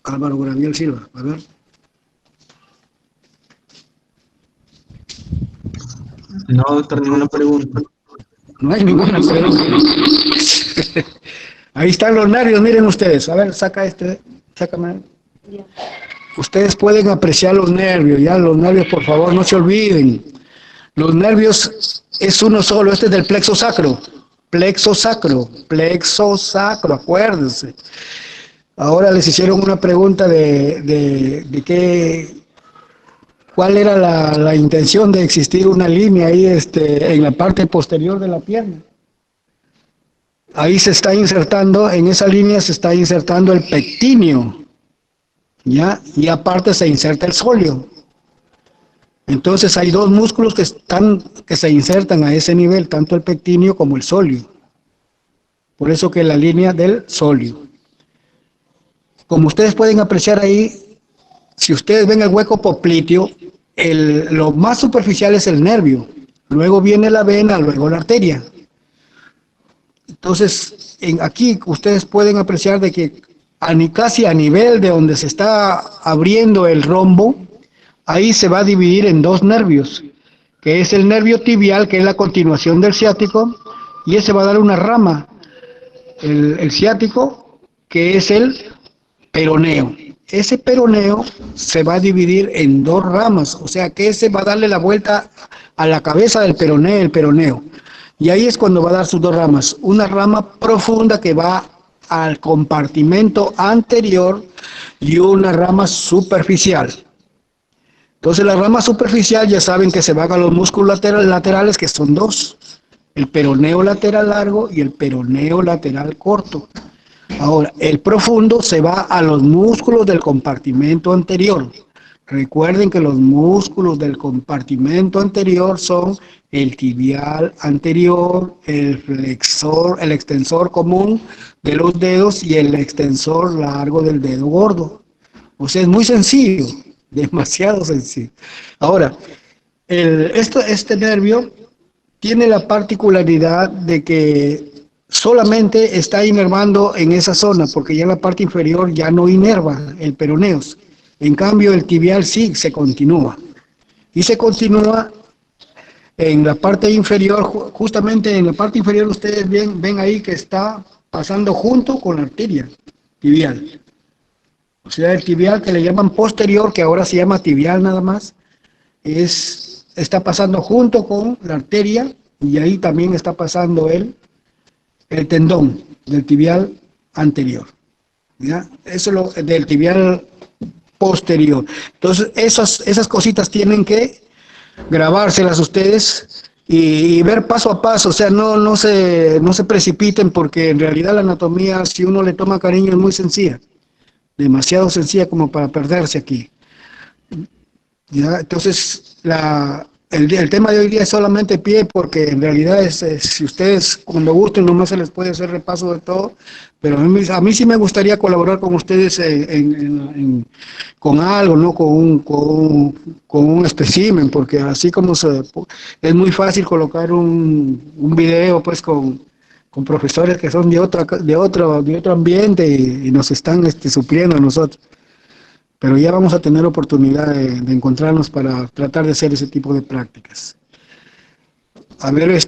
Álvaro Gabriel Silva, a ver. No, doctor, ninguna pregunta. No hay ninguna pregunta. Ahí están los nervios, miren ustedes. A ver, sácame. Ustedes pueden apreciar los nervios, ya los nervios, por favor, no se olviden. Los nervios es uno solo, este es del plexo sacro. Plexo sacro, acuérdense. Ahora les hicieron una pregunta de cuál era la intención de existir una línea ahí en la parte posterior de la pierna. Ahí se está insertando, en esa línea se está insertando el pectíneo, ¿ya? Y aparte se inserta el sóleo. Entonces hay dos músculos que se insertan a ese nivel, tanto el pectíneo como el sóleo. Por eso que la línea del sóleo. Como ustedes pueden apreciar ahí, si ustedes ven el hueco popliteo, lo más superficial es el nervio. luego viene la vena, luego la arteria. Entonces, aquí ustedes pueden apreciar de que casi a nivel de donde se está abriendo el rombo, ahí se va a dividir en dos nervios, que es el nervio tibial, que es la continuación del ciático, y ese va a dar una rama, el ciático, que es el peroneo. Ese peroneo se va a dividir en dos ramas, o sea que ese va a darle la vuelta a la cabeza del peroneo, el peroneo. Y ahí es cuando va a dar sus dos ramas. Una rama profunda que va al compartimento anterior y una rama superficial. Entonces la rama superficial ya saben que se van a los músculos laterales, que son dos. El peroneo lateral largo y el peroneo lateral corto. Ahora, el profundo se va a los músculos del compartimento anterior. Recuerden que los músculos del compartimento anterior son el tibial anterior, el flexor, el extensor común de los dedos y el extensor largo del dedo gordo. O sea, es muy sencillo, demasiado sencillo. Ahora, este nervio tiene la particularidad de que solamente está inervando en esa zona, porque ya en la parte inferior ya no inerva el peroneo. En cambio, el tibial sí se continúa. Y se continúa en la parte inferior, justamente en la parte inferior ustedes ven ahí que está pasando junto con la arteria tibial. O sea, el tibial que le llaman posterior, que ahora se llama tibial nada más, está pasando junto con la arteria y ahí también está pasando el tendón del tibial anterior. ¿Ya? Eso es lo del tibial posterior. Entonces, esas cositas tienen que grabárselas ustedes y ver paso a paso, o sea, no se precipiten, porque en realidad la anatomía, si uno le toma cariño, es muy sencilla, demasiado sencilla como para perderse aquí. ¿Ya? Entonces, el tema de hoy día es solamente pie, porque en realidad si ustedes cuando gusten nomás se les puede hacer repaso de todo, pero a mí sí me gustaría colaborar con ustedes con algo, ¿no? Con un espécimen, porque así como es muy fácil colocar un video pues con profesores que son de otro ambiente y nos están supliendo a nosotros. Pero ya vamos a tener oportunidad de encontrarnos para tratar de hacer ese tipo de prácticas. A ver,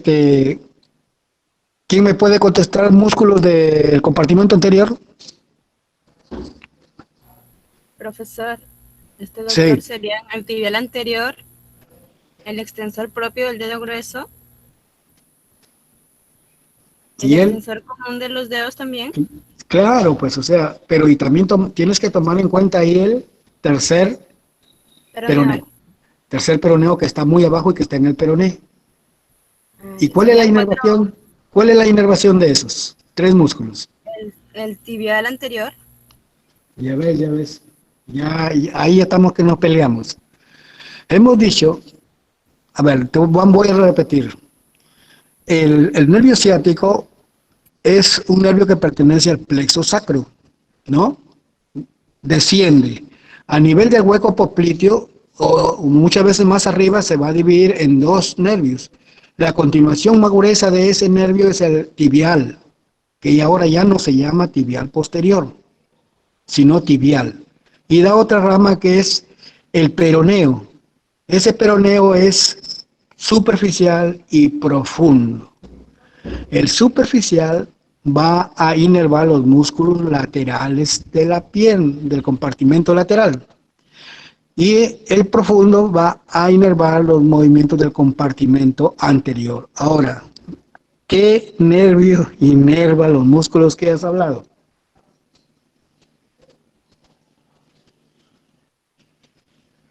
¿quién me puede contestar músculos del compartimento anterior? Profesor, doctor, Sí. sería el tibial anterior, el extensor propio del dedo grueso, ¿Y el él? extensor común de los dedos también. Claro, pues, o sea, pero y también tienes que tomar en cuenta ahí el tercer peroneo. Tercer peroneo que está muy abajo y que está en el peroné. ¿Y cuál es la inervación? ¿Cuál es la inervación de esos tres músculos? El tibial anterior. Ya ves. Ahí ya estamos que nos peleamos. Hemos dicho, a ver, voy a repetir. El nervio ciático es un nervio que pertenece al plexo sacro, ¿no? Desciende. A nivel del hueco popliteo, o muchas veces más arriba, se va a dividir en dos nervios. La continuación más gruesa de ese nervio es el tibial, que ahora ya no se llama tibial posterior, sino tibial. Y da otra rama que es el peroneo. Ese peroneo es superficial y profundo. El superficial va a inervar los músculos laterales de la piel, del compartimento lateral. Y el profundo va a inervar los movimientos del compartimento anterior. Ahora, ¿qué nervio inerva los músculos que has hablado?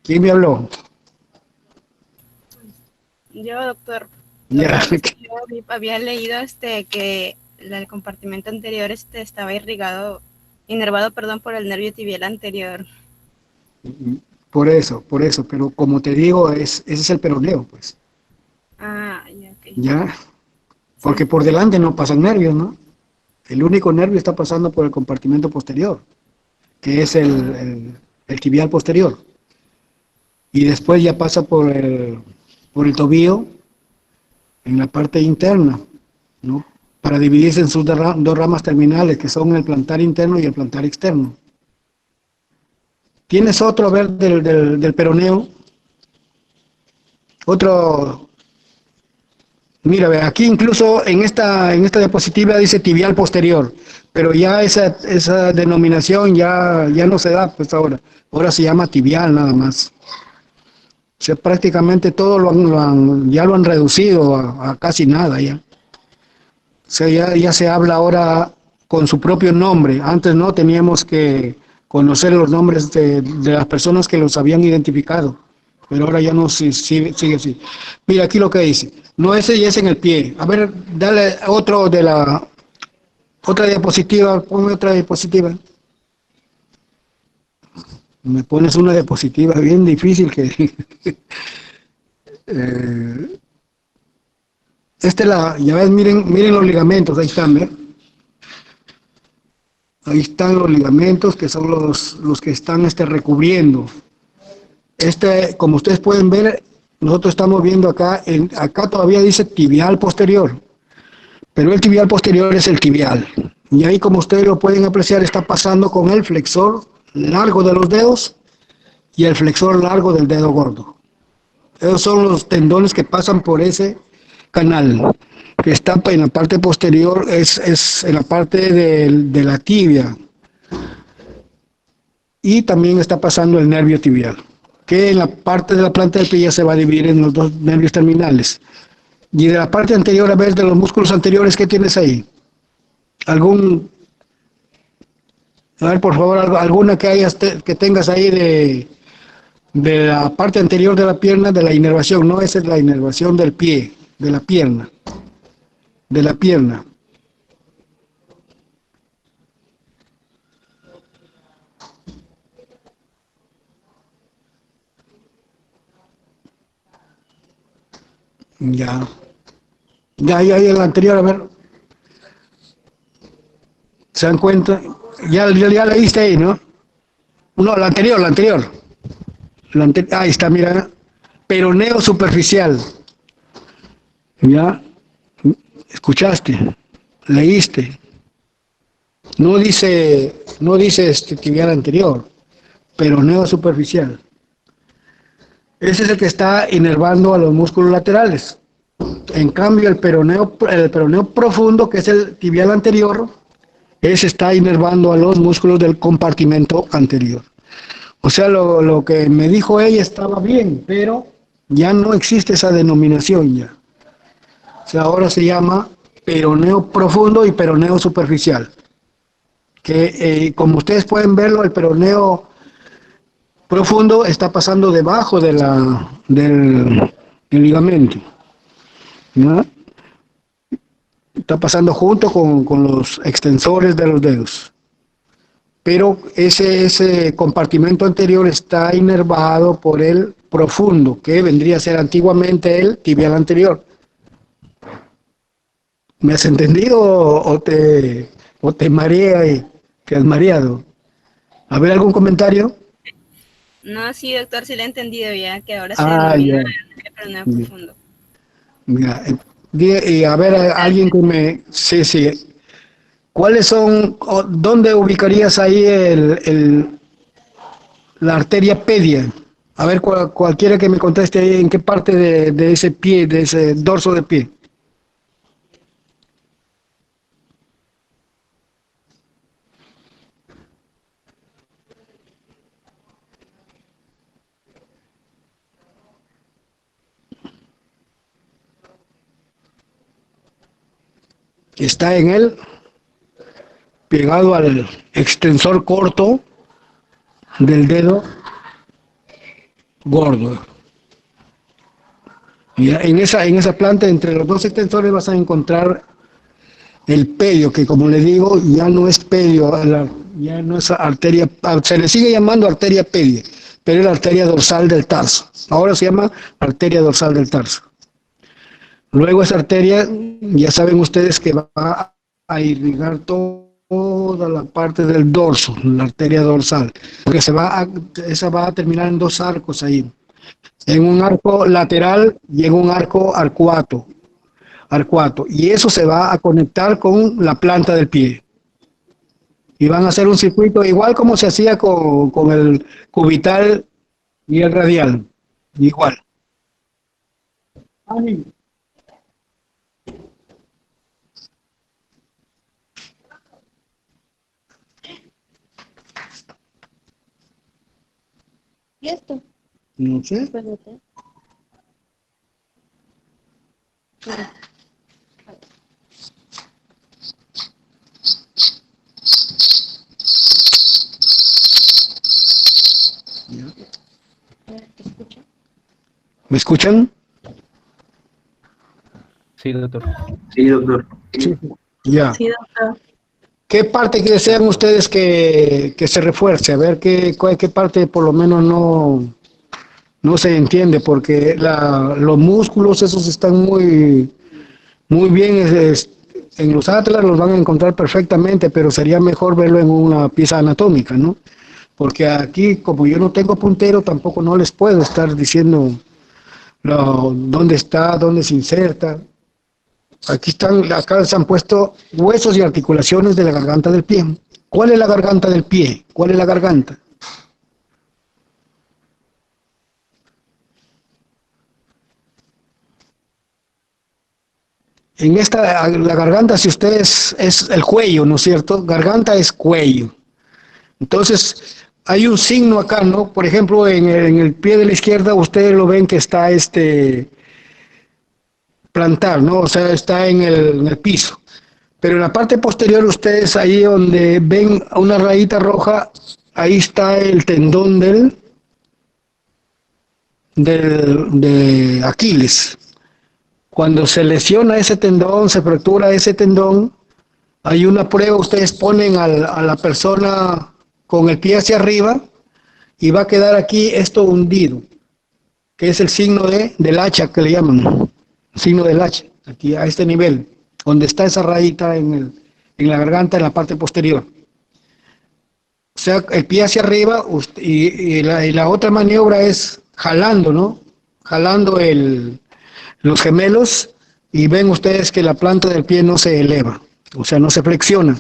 ¿Quién me habló? Yo, doctor. Ya. Yo había leído que el compartimento anterior estaba inervado por el nervio tibial anterior. Por eso, pero como te digo, ese es el peroneo, pues. Ah, ya, ok. Ya, porque por delante no pasan nervios, ¿no? El único nervio está pasando por el compartimento posterior, que es el tibial posterior. Y después ya pasa por el tobillo en la parte interna, ¿no? Para dividirse en sus dos ramas terminales, que son el plantar interno y el plantar externo. ¿Tienes otro, a ver, del peroneo? Otro. Mira, ve, aquí incluso en esta diapositiva dice tibial posterior, pero ya esa denominación ya no se da, pues ahora se llama tibial nada más. O sea, prácticamente todo ya lo han reducido a casi nada ya. O sea, ya se habla ahora con su propio nombre. Antes no teníamos que conocer los nombres de las personas que los habían identificado, pero ahora ya no sigue así. Mira aquí lo que dice. No, ese ya es en el pie. A ver, dale otro de la otra diapositiva. Ponme otra diapositiva. Me pones una diapositiva bien difícil que ya ves, miren los ligamentos, ahí están, ¿ver? Ahí están los ligamentos que son los que están recubriendo. Como ustedes pueden ver, nosotros estamos viendo acá todavía dice tibial posterior, pero el tibial posterior es el tibial. Y ahí, como ustedes lo pueden apreciar, está pasando con el flexor largo de los dedos y el flexor largo del dedo gordo. Esos son los tendones que pasan por ese canal, que está en la parte posterior, es en la parte de la tibia. Y también está pasando el nervio tibial, que en la parte de la planta del pie ya se va a dividir en los dos nervios terminales. Y de la parte anterior, a ver, de los músculos anteriores, ¿qué tienes ahí? A ver, por favor, alguna que tengas ahí de la parte anterior de la pierna, de la inervación. No, esa es la inervación del pie, de la pierna. De la pierna. Ya el anterior, a ver. ¿Se dan cuenta? Ya leíste ahí, ¿no? No, la anterior. Ahí está, mira. Peroneo superficial. ¿Ya? ¿Escuchaste? ¿Leíste? No dice tibial anterior. Peroneo superficial. Ese es el que está inervando a los músculos laterales. En cambio, el peroneo profundo, que es el tibial anterior, ese está inervando a los músculos del compartimento anterior. O sea, lo que me dijo ella estaba bien, pero ya no existe esa denominación ya. O sea, ahora se llama peroneo profundo y peroneo superficial. Que como ustedes pueden verlo, el peroneo profundo está pasando debajo del ligamento, ¿no? Está pasando junto con los extensores de los dedos. Pero ese compartimento anterior está inervado por el profundo, que vendría a ser antiguamente el tibial anterior. ¿Me has entendido o te marea y te has mareado? ¿A ver, algún comentario? No, sí, doctor, sí lo he entendido ya, que ahora se ya. denomina el peroneo profundo. Mira, y a ver, alguien que me... Sí. ¿Cuáles son, dónde ubicarías ahí la arteria pedia? A ver, cualquiera que me conteste ahí, ¿en qué parte de ese pie, de ese dorso de pie? Está en él, pegado al extensor corto del dedo gordo. Y en esa planta, entre los dos extensores, vas a encontrar el pedio, que como le digo, ya no es pedio, ya no es arteria, se le sigue llamando arteria pedia, pero es la arteria dorsal del tarso. Ahora se llama arteria dorsal del tarso. Luego esa arteria, ya saben ustedes que va a irrigar toda la parte del dorso, la arteria dorsal, porque esa va a terminar en dos arcos ahí, en un arco lateral y en un arco arcuato. arcuato, y eso se va a conectar con la planta del pie. Y van a hacer un circuito igual como se hacía con el cubital y el radial. Igual. ¿Y esto? No sé. Espérate. ¿Te escucha? ¿Me escuchan? Sí, doctor. Sí, doctor. Sí. Ya. Sí, doctor. ¿Qué parte desean ustedes que se refuerce? A ver qué parte por lo menos no se entiende, porque los músculos esos están muy bien. En los atlas los van a encontrar perfectamente, pero sería mejor verlo en una pieza anatómica, ¿no? Porque aquí, como yo no tengo puntero, tampoco no les puedo estar diciendo dónde está, dónde se inserta. Acá se han puesto huesos y articulaciones de la garganta del pie. ¿Cuál es la garganta del pie? ¿Cuál es la garganta? La garganta, si ustedes, es el cuello, ¿no es cierto? Garganta es cuello. Entonces, hay un signo acá, ¿no? Por ejemplo, en el pie de la izquierda, ustedes lo ven que está plantar, ¿no? O sea, está en el piso. Pero en la parte posterior, ustedes ahí donde ven una rayita roja, ahí está el tendón de Aquiles. Cuando se lesiona ese tendón, se fractura ese tendón, hay una prueba, ustedes ponen a la persona con el pie hacia arriba y va a quedar aquí esto hundido, que es el signo del hacha que le llaman, signo del hacha, aquí a este nivel, donde está esa rayita en la garganta, en la parte posterior. O sea, el pie hacia arriba y la otra maniobra es jalando, ¿no? Jalando los gemelos y ven ustedes que la planta del pie no se eleva, o sea, no se flexiona.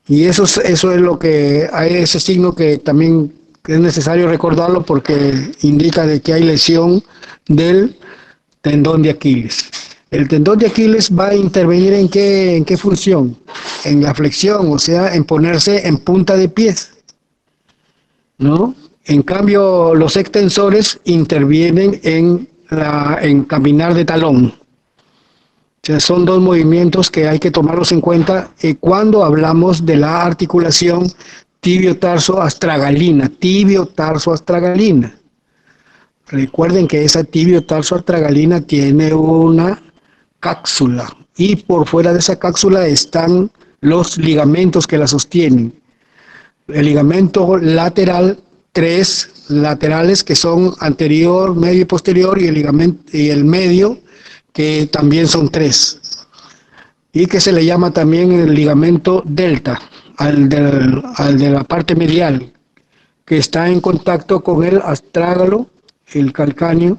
Y eso es lo que hay, ese signo que también es necesario recordarlo porque indica de que hay lesión del tendón de Aquiles. El tendón de Aquiles va a intervenir en qué función, en la flexión, o sea, en ponerse en punta de pies, ¿no? En cambio, los extensores intervienen en caminar de talón. O sea, son dos movimientos que hay que tomarlos en cuenta cuando hablamos de la articulación tibio-tarso-astragalina. Tibio-tarso-astragalina. Recuerden que esa tibio-tarso-astragalina tiene una cápsula y por fuera de esa cápsula están los ligamentos que la sostienen. El ligamento lateral, 3 laterales que son anterior, medio y posterior, y el medio que también son 3, y que se le llama también el ligamento delta, al de la parte medial, que está en contacto con el astrágalo, el calcáneo,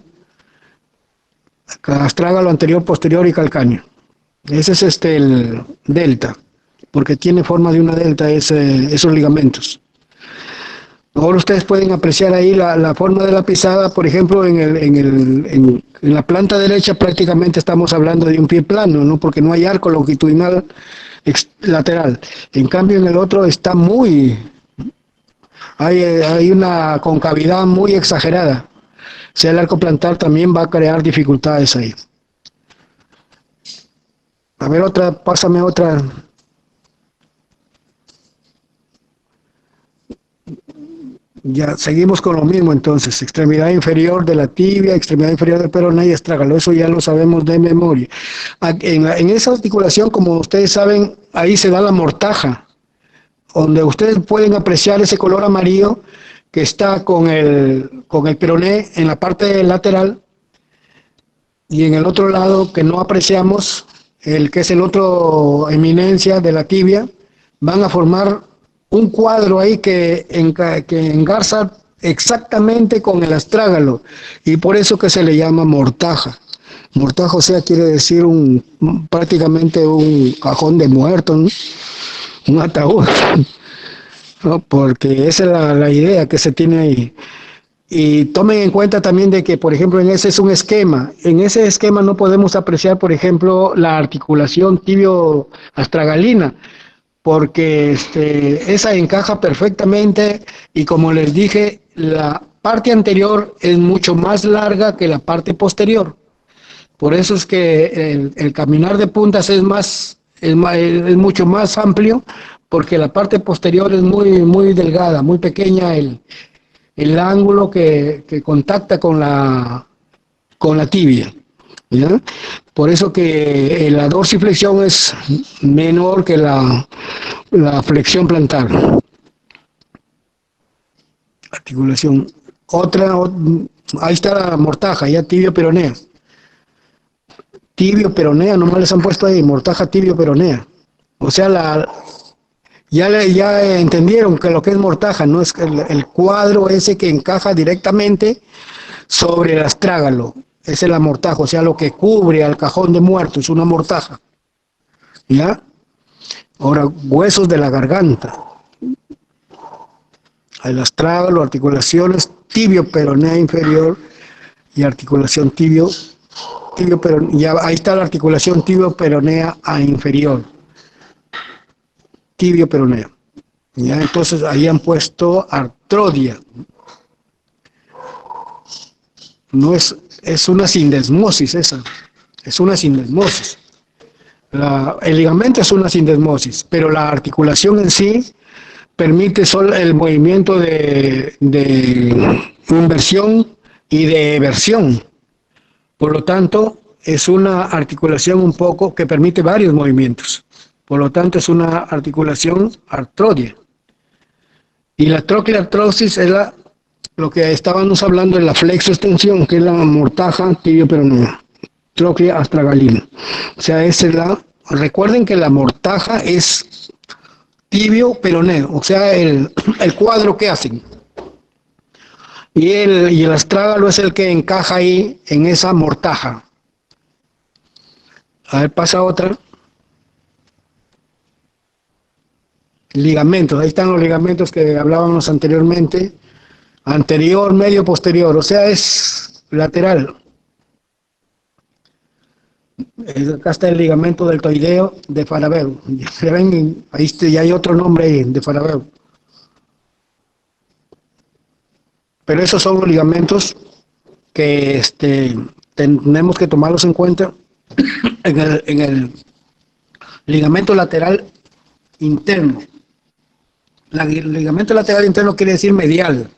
astrágalo anterior, posterior y calcáneo. Ese es el delta, porque tiene forma de una delta esos ligamentos. Ahora ustedes pueden apreciar ahí la forma de la pisada, por ejemplo, en la planta derecha prácticamente estamos hablando de un pie plano, ¿no? Porque no hay arco longitudinal lateral. En cambio, en el otro está hay una concavidad muy exagerada. O sea, el arco plantar también va a crear dificultades ahí. A ver, pásame otra. Ya, seguimos con lo mismo entonces, extremidad inferior de la tibia, extremidad inferior del peroné y astrágalo, eso ya lo sabemos de memoria. En esa articulación, como ustedes saben, ahí se da la mortaja, donde ustedes pueden apreciar ese color amarillo que está con el peroné en la parte lateral, y en el otro lado que no apreciamos, el que es el otro eminencia de la tibia, van a formar un cuadro ahí que engarza exactamente con el astrágalo, y por eso que se le llama mortaja. Mortaja, o sea, quiere decir prácticamente un cajón de muertos, ¿no? Un ataúd, ¿no? Porque esa es la idea que se tiene ahí. Y tomen en cuenta también de que, por ejemplo, en ese es un esquema. En ese esquema no podemos apreciar, por ejemplo, la articulación tibio-astragalina, porque esa encaja perfectamente y como les dije, la parte anterior es mucho más larga que la parte posterior. Por eso es que el caminar de puntas es mucho más amplio, porque la parte posterior es muy delgada, muy pequeña el ángulo que contacta con la tibia, ¿ya? Por eso que la dorsiflexión es menor que la flexión plantar. Articulación. Ahí está la mortaja, ya tibio-peronea. Tibio-peronea, nomás les han puesto ahí, mortaja tibio-peronea. O sea, ya entendieron que lo que es mortaja, no es el cuadro ese que encaja directamente sobre el astrágalo. Esa es la mortaja, o sea, lo que cubre al cajón de muertos, es una mortaja. ¿Ya? Ahora, huesos de la garganta. El astrágalo, articulaciones tibio-peronea inferior y articulación tibio-peronea. Ahí está la articulación tibio-peronea a inferior. Tibio-peronea. ¿Ya? Entonces ahí han puesto artrodia. No es una sindesmosis esa. Es una sindesmosis. El ligamento es una sindesmosis, pero la articulación en sí permite solo el movimiento de inversión y de eversión. Por lo tanto, es una articulación un poco que permite varios movimientos. Por lo tanto, es una articulación artrodia. Y la troquiartrosis es lo que estábamos hablando de la flexoextensión, que es la mortaja tibio-peronea. Trochlea astragalina. O sea, recuerden que la mortaja es tibio-peroneo, o sea, el cuadro que hacen. Y el astrágalo es el que encaja ahí en esa mortaja. A ver, pasa otra. Ligamentos, ahí están los ligamentos que hablábamos anteriormente. Anterior, medio, posterior, o sea, es lateral. Acá está el ligamento deltoideo de Farabeu. Ahí ya hay otro nombre ahí, de Farabeu. Pero esos son los ligamentos que tenemos que tomarlos en cuenta en el ligamento lateral interno. El ligamento lateral interno quiere decir medial.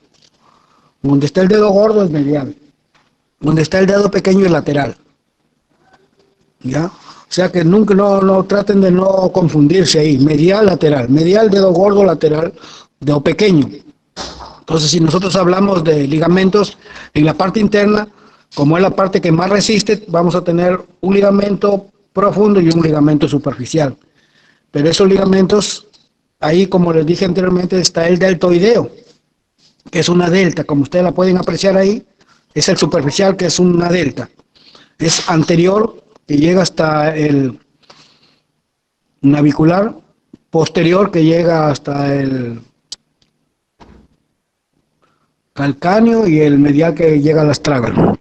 Donde está el dedo gordo es medial. Donde está el dedo pequeño es lateral. ¿Ya? O sea que nunca no traten de no confundirse ahí. Medial, lateral. Medial, dedo gordo, lateral, dedo pequeño. Entonces, si nosotros hablamos de ligamentos en la parte interna, como es la parte que más resiste, vamos a tener un ligamento profundo y un ligamento superficial. Pero esos ligamentos, ahí como les dije anteriormente, está el deltoideo, que es una delta, como ustedes la pueden apreciar ahí, es el superficial, que es una delta. Es anterior, que llega hasta el navicular, posterior, que llega hasta el calcáneo, y el medial que llega al astrágalo.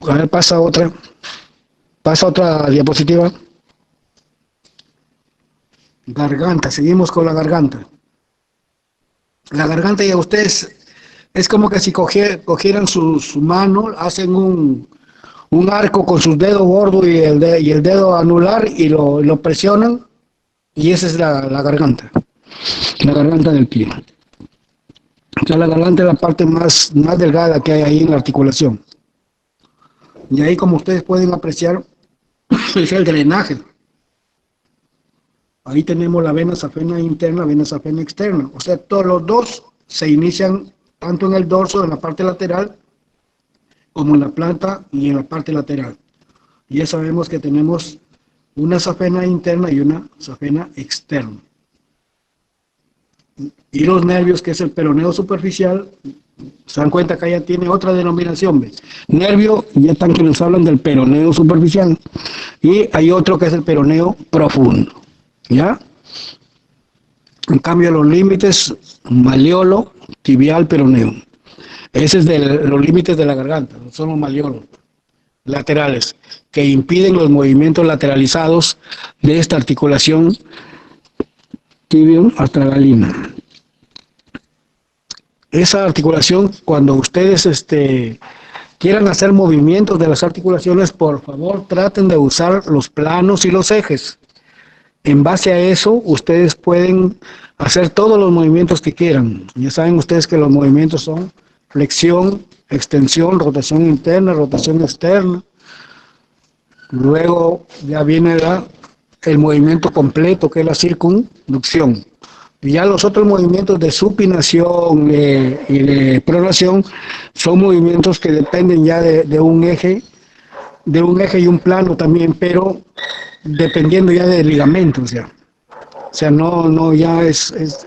A ver, pasa otra diapositiva. Garganta, seguimos con la garganta. La garganta, ya ustedes, es como que si cogieran su mano, hacen un arco con sus dedos gordos y el dedo anular y lo presionan, y esa es la garganta. La garganta del pie. O sea, la garganta es la parte más delgada que hay ahí en la articulación. Y ahí, como ustedes pueden apreciar, es el drenaje. Ahí tenemos la vena safena interna, vena safena externa. O sea, todos los dos se inician tanto en el dorso, en la parte lateral, como en la planta y en la parte lateral. Y ya sabemos que tenemos una safena interna y una safena externa. Y los nervios, que es el peroneo superficial, Se dan cuenta que ya tiene otra denominación, ¿ves? Nervio, ya están que nos hablan del peroneo superficial. Y hay otro que es el peroneo profundo, ¿ya? En cambio, los límites malleolo, tibial, peroneo. Ese es de los límites de la garganta, no son los malleolos laterales, que impiden los movimientos lateralizados de esta articulación tibio-astragalina. Esa articulación, cuando ustedes quieran hacer movimientos de las articulaciones, por favor traten de usar los planos y los ejes. En base a eso, ustedes pueden hacer todos los movimientos que quieran. Ya saben ustedes que los movimientos son flexión, extensión, rotación interna, rotación externa. Luego ya viene el movimiento completo, que es la circunducción. Y ya los otros movimientos de supinación y de pronación son movimientos que dependen ya de un eje y un plano también, pero dependiendo ya de ligamentos ya. O sea, no ya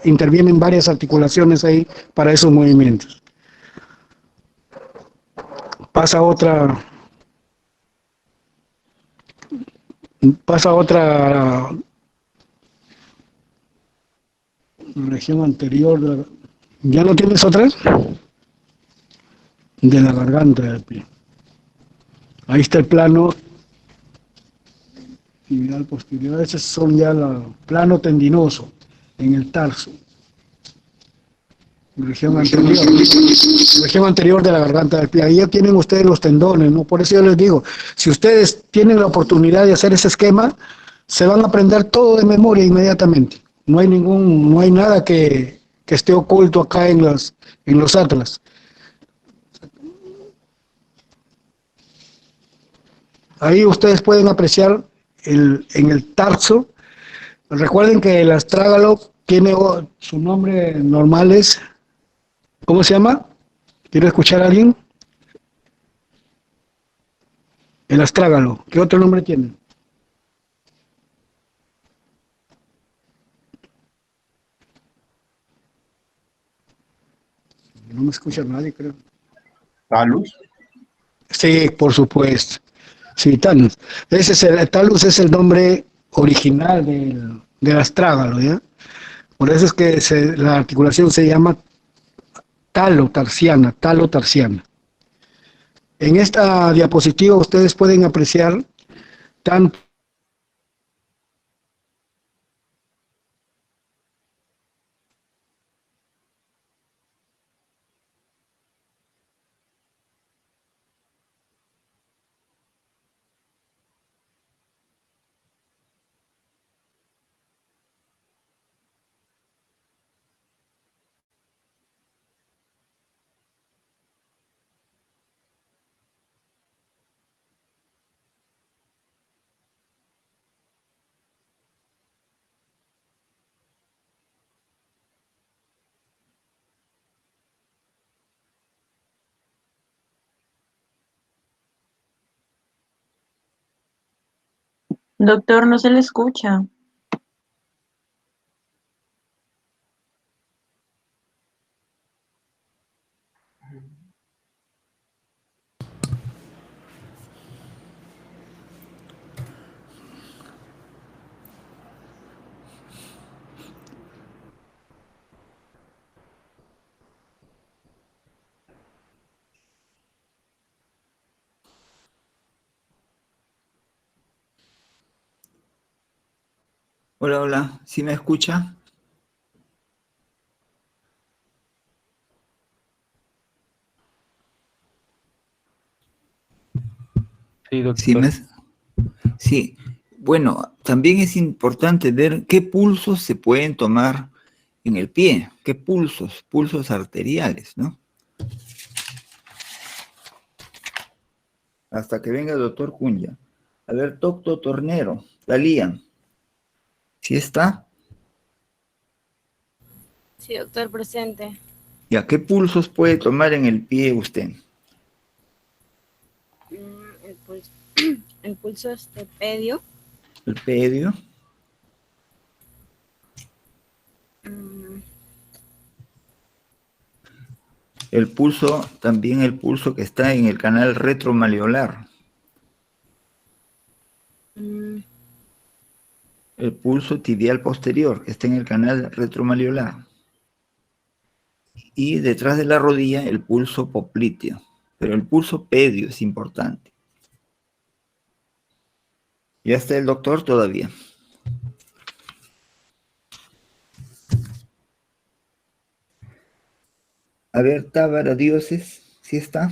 intervienen varias articulaciones ahí para esos movimientos. Pasa otra región anterior. ¿Ya no tienes otra? De la garganta del pie. Ahí está el plano tibial posterior. Esos son ya el plano tendinoso en el tarso. Región anterior de la garganta del pie. Ahí ya tienen ustedes los tendones, ¿no? Por eso yo les digo, si ustedes tienen la oportunidad de hacer ese esquema, se van a aprender todo de memoria inmediatamente. No hay nada que esté oculto acá en los atlas. Ahí ustedes pueden apreciar en el tarso. Recuerden que el astrágalo tiene su nombre normal es, ¿cómo se llama? ¿Quiere escuchar a alguien? El astrágalo. ¿Qué otro nombre tiene? No me escucha nadie, creo. ¿Talus? Sí, por supuesto. Sí, talus. Talus es el nombre original del astrágalo, ¿ya? Por eso es que la articulación se llama talotarsiana. En esta diapositiva ustedes pueden apreciar tanto Doctor, no se le escucha. Hola, hola, ¿sí me escucha? Sí, doctor. Sí, bueno, también es importante ver qué pulsos se pueden tomar en el pie, qué pulsos arteriales, ¿no? Hasta que venga el doctor Cunha. A ver, doctor Tornero, Talía, ¿sí está? Sí, doctor, presente. ¿Ya qué pulsos puede tomar en el pie usted? El pulso pedio. El pedio. El pulso, también el pulso que está en el canal retromalleolar. El pulso tibial posterior, que está en el canal retromalleolar. Y detrás de la rodilla, el pulso popliteo. Pero el pulso pedio es importante. ¿Ya está el doctor todavía? A ver, Tábara Dioses, ¿sí está?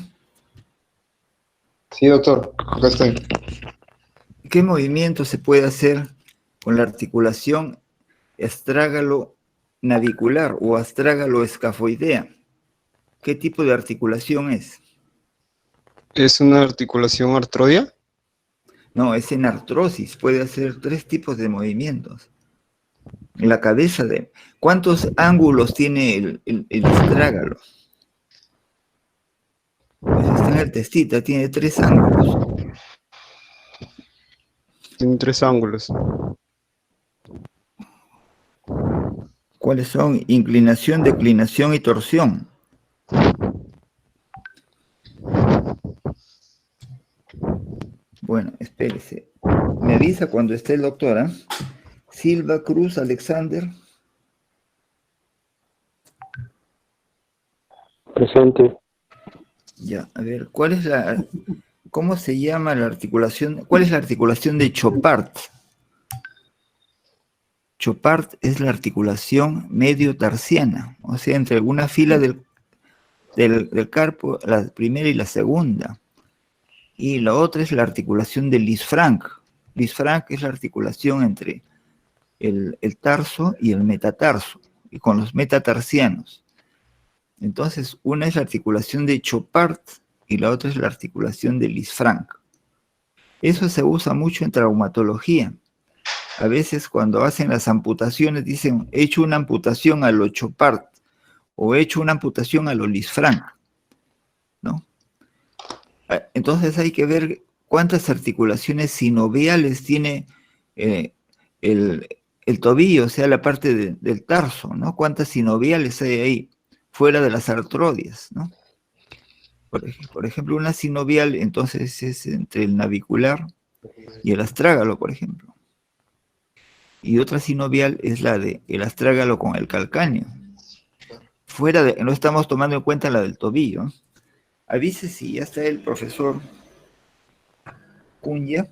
Sí, doctor, acá estoy. ¿Qué movimiento se puede hacer con la articulación astrágalo-navicular o astrágalo-escafoidea? ¿Qué tipo de articulación es? ¿Es una articulación artroidea? No, es en artrosis. Puede hacer 3 tipos de movimientos. En la cabeza de... ¿Cuántos ángulos tiene el astrágalo? Pues está en el testita, tiene 3 ángulos. Tiene 3 ángulos. ¿Cuáles son? Inclinación, declinación y torsión. Bueno, espérese. Me avisa cuando esté el doctor, ¿eh? Silva Cruz Alexander. Presente. Ya, a ver, ¿cómo se llama la articulación? ¿Cuál es la articulación de Chopart? Chopart es la articulación medio tarsiana, o sea, entre alguna fila del carpo, la primera y la segunda. Y la otra es la articulación de Lisfranc. Lisfranc es la articulación entre el tarso y el metatarso, y con los metatarsianos. Entonces, una es la articulación de Chopart y la otra es la articulación de Lisfranc. Eso se usa mucho en traumatología. A veces cuando hacen las amputaciones dicen, he hecho una amputación a lo Chopart o he hecho una amputación a lo Lisfranc, ¿no? Entonces hay que ver cuántas articulaciones sinoviales tiene el tobillo, o sea, la parte del tarso, ¿no? ¿Cuántas sinoviales hay ahí, fuera de las artrodias, ¿no? Por ejemplo, una sinovial, entonces, es entre el navicular y el astrágalo, por ejemplo. Y otra sinovial es la del astrágalo con el calcáneo. No estamos tomando en cuenta la del tobillo. Avise si ya está el profesor Cunha.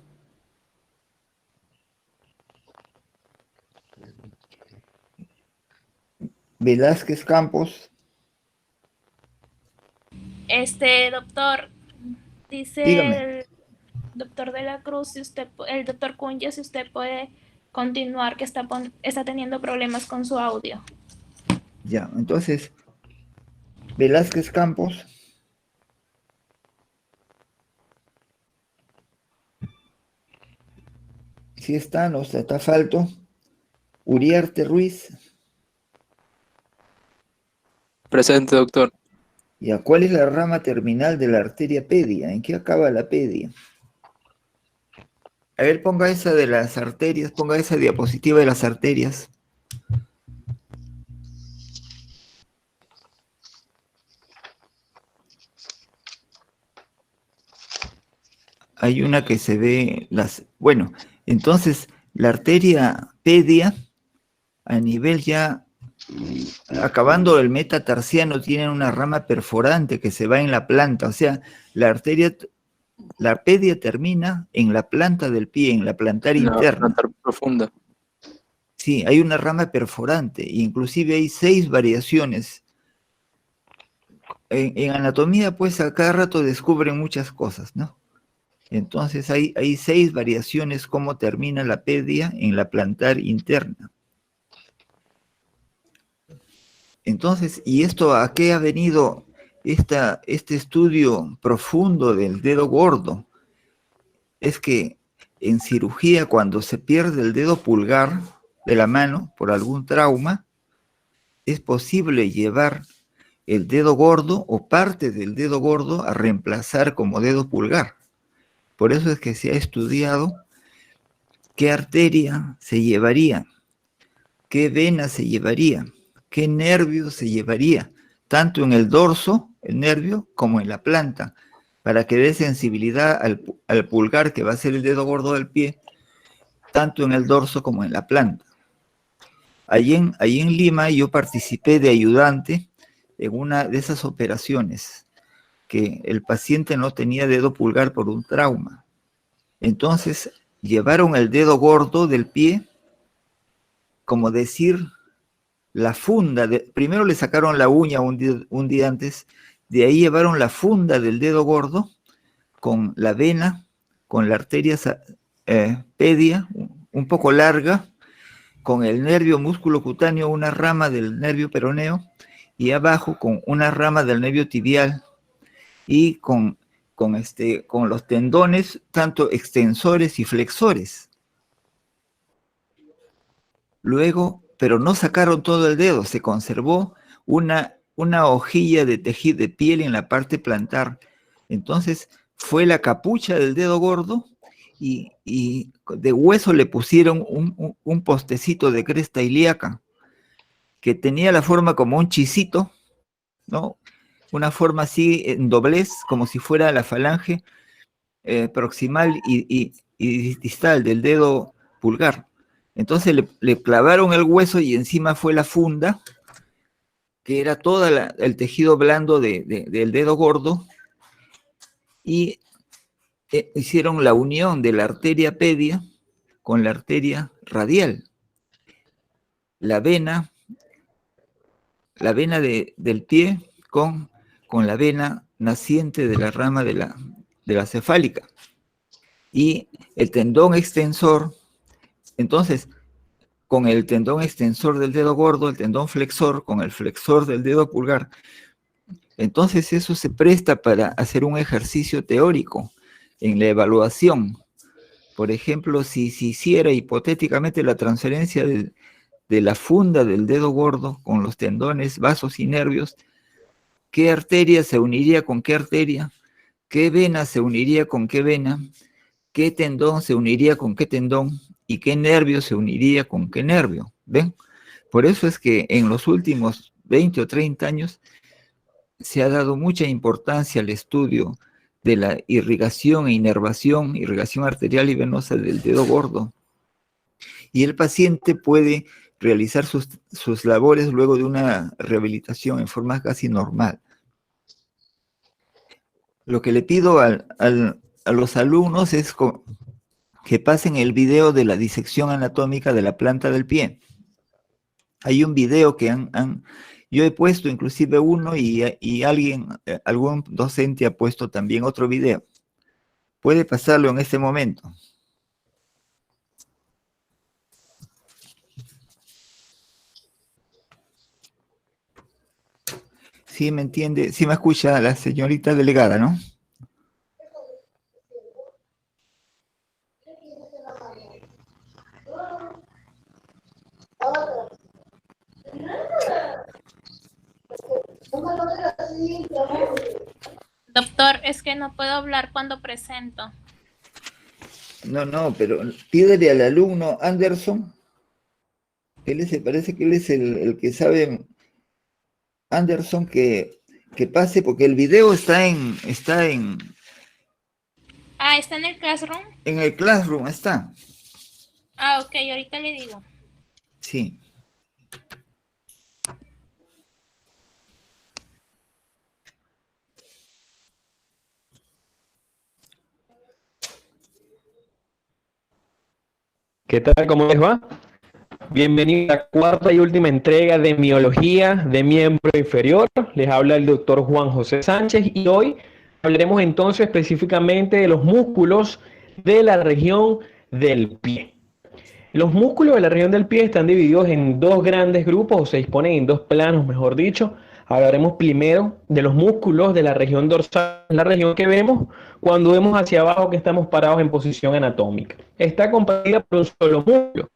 Velázquez Campos. Doctor, dice Dígame. el doctor de la Cruz, el doctor Cunha, si usted puede continuar, que está teniendo problemas con su audio. Ya, entonces, Velázquez Campos. Sí está, no está falto. Uriarte Ruiz. Presente, doctor. Ya, ¿cuál es la rama terminal de la arteria pedia? ¿En qué acaba la pedia? A ver, ponga esa de las arterias, ponga esa diapositiva de las arterias. Hay una que se ve bueno, entonces la arteria pedia a nivel ya acabando el metatarsiano tiene una rama perforante que se va en la planta, o sea, la pedia termina en la planta del pie, en la plantar interna. La plantar profunda. Sí, hay una rama perforante, inclusive hay 6 variaciones. En anatomía, pues, a cada rato descubren muchas cosas, ¿no? Entonces hay 6 variaciones cómo termina la pedia en la plantar interna. Entonces, ¿y esto a qué ha venido este estudio profundo del dedo gordo? Es que en cirugía, cuando se pierde el dedo pulgar de la mano por algún trauma, es posible llevar el dedo gordo o parte del dedo gordo a reemplazar como dedo pulgar. Por eso es que se ha estudiado qué arteria se llevaría, qué vena se llevaría, qué nervio se llevaría, tanto en el dorso el nervio como en la planta, para que dé sensibilidad al pulgar, que va a ser el dedo gordo del pie, tanto en el dorso como en la planta. Allí en Lima yo participé de ayudante en una de esas operaciones, que el paciente no tenía dedo pulgar por un trauma. Entonces llevaron el dedo gordo del pie, como decir, la funda, primero le sacaron la uña un día antes, de ahí llevaron la funda del dedo gordo con la vena, con la arteria pedia, un poco larga, con el nervio músculo cutáneo, una rama del nervio peroneo, y abajo con una rama del nervio tibial, y con los tendones, tanto extensores y flexores. Luego, pero no sacaron todo el dedo, se conservó una hojilla de tejido de piel en la parte plantar. Entonces, fue la capucha del dedo gordo y de hueso le pusieron un postecito de cresta ilíaca que tenía la forma como un chisito, ¿no? Una forma así en doblez, como si fuera la falange proximal y distal del dedo pulgar. Entonces le clavaron el hueso y encima fue la funda, que era todo el tejido blando del dedo gordo, y hicieron la unión de la arteria pedia con la arteria radial. La vena del pie con la vena naciente de la rama de la cefálica. Y el tendón extensor, entonces, con el tendón extensor del dedo gordo, el tendón flexor, con el flexor del dedo pulgar. Entonces eso se presta para hacer un ejercicio teórico en la evaluación. Por ejemplo, si se hiciera hipotéticamente la transferencia de la funda del dedo gordo con los tendones, vasos y nervios, ¿qué arteria se uniría con qué arteria? ¿Qué vena se uniría con qué vena? ¿Qué tendón se uniría con qué tendón? ¿Y qué nervio se uniría con qué nervio? ¿Ven? Por eso es que en los últimos 20 o 30 años se ha dado mucha importancia al estudio de la irrigación e inervación, irrigación arterial y venosa del dedo gordo. Y el paciente puede realizar sus labores luego de una rehabilitación en forma casi normal. Lo que le pido a los alumnos es que pasen el video de la disección anatómica de la planta del pie. Hay un video que yo he puesto inclusive uno y algún docente ha puesto también otro video. Puede pasarlo en este momento. Sí me entiende, sí me escucha la señorita delegada, ¿no? Doctor, es que no puedo hablar cuando presento. No, pero pídele al alumno Anderson, parece que él es el que sabe, Anderson, que pase, porque el video está en ¿Está en el Classroom? En el Classroom está. Ah, ok, ahorita le digo. Sí. ¿Qué tal? ¿Cómo les va? Bienvenido a la cuarta y última entrega de miología de miembro inferior. Les habla el doctor Juan José Sánchez y hoy hablaremos entonces específicamente de los músculos de la región del pie. Los músculos de la región del pie están divididos en dos grandes grupos, o se disponen en dos planos, mejor dicho. Hablaremos primero de los músculos de la región dorsal, la región que vemos cuando vemos hacia abajo que estamos parados en posición anatómica. Está compartida por un solo músculo.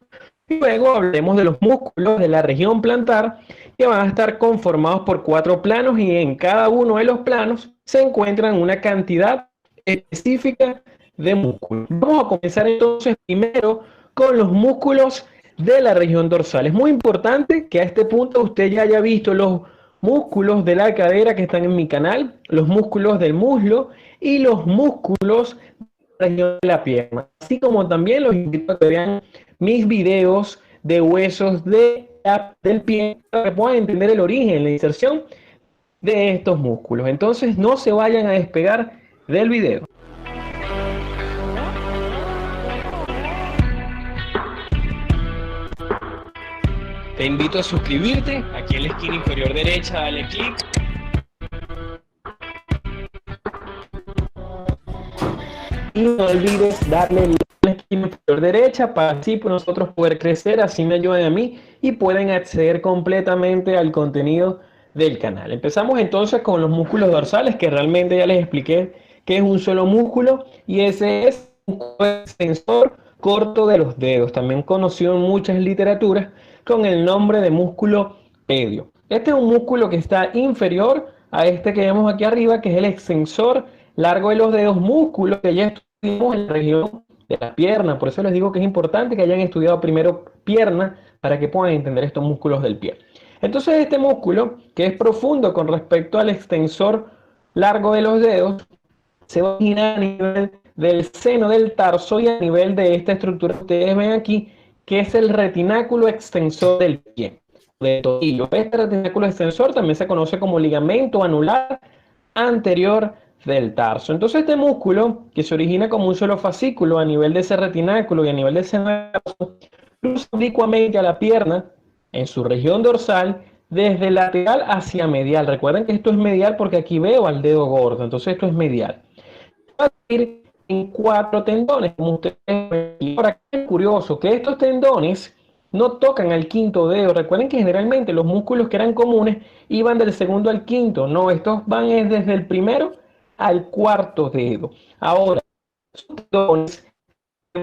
Y luego hablaremos de los músculos de la región plantar, que van a estar conformados por 4 planos y en cada uno de los planos se encuentran una cantidad específica de músculos. Vamos a comenzar entonces primero con los músculos de la región dorsal. Es muy importante que a este punto usted ya haya visto los músculos de la cadera que están en mi canal, los músculos del muslo y los músculos de la región de la pierna. Así como también los invito a que vean mis videos de huesos del pie para que puedan entender el origen, la inserción de estos músculos. Entonces no se vayan a despegar del video. Te invito a suscribirte, aquí en la esquina inferior derecha dale clic. Y no olvides darle like a la esquina inferior derecha para así nosotros poder crecer, así me ayuden a mí y pueden acceder completamente al contenido del canal. Empezamos entonces con los músculos dorsales, que realmente ya les expliqué que es un solo músculo y ese es un extensor corto de los dedos, también conocido en muchas literaturas con el nombre de músculo pedio. Este es un músculo que está inferior a este que vemos aquí arriba, que es el extensor largo de los dedos, músculo que ya estudiamos en la región de la pierna. Por eso les digo que es importante que hayan estudiado primero pierna para que puedan entender estos músculos del pie. Entonces este músculo, que es profundo con respecto al extensor largo de los dedos, se va a originar a nivel del seno del tarso y a nivel de esta estructura que ustedes ven aquí, que es el retináculo extensor del pie, del tobillo. Este retináculo extensor también se conoce como ligamento anular anterior del tarso. Entonces este músculo, que se origina como un solo fascículo a nivel de ese retináculo y a nivel del seno del tarso, cruza oblicuamente a la pierna en su región dorsal desde lateral hacia medial. Recuerden que esto es medial porque aquí veo al dedo gordo, entonces esto es medial. Va a ir en 4 tendones, como ustedes ven. Ahora, es curioso que estos tendones no tocan al quinto dedo. Recuerden que generalmente los músculos que eran comunes iban del segundo al quinto. No, estos van desde el primero al cuarto dedo. Ahora,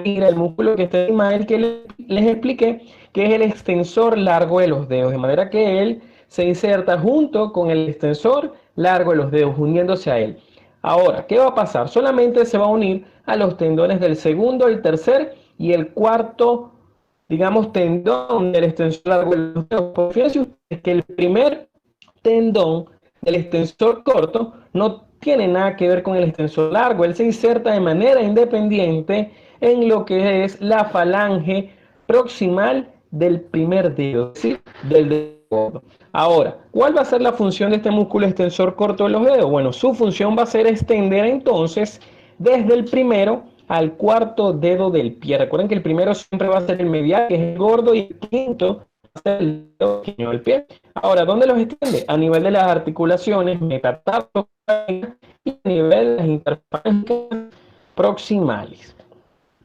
mira el músculo que está encima del que les expliqué, que es el extensor largo de los dedos, de manera que él se inserta junto con el extensor largo de los dedos, uniéndose a él. Ahora, ¿qué va a pasar? Solamente se va a unir a los tendones del segundo, el tercer y el cuarto, digamos, tendón del extensor largo de los dedos. Pues fíjense ustedes que el primer tendón del extensor corto no tiene nada que ver con el extensor largo. Él se inserta de manera independiente en lo que es la falange proximal del primer dedo, ¿sí? Del dedo gordo. Ahora, ¿cuál va a ser la función de este músculo extensor corto de los dedos? Bueno, su función va a ser extender entonces desde el primero al cuarto dedo del pie. Recuerden que el primero siempre va a ser el medial, que es el gordo, y el quinto va a ser el dedo pequeño del pie. Ahora, ¿dónde los extiende? A nivel de las articulaciones metatarso y a nivel de las interfalencas proximales.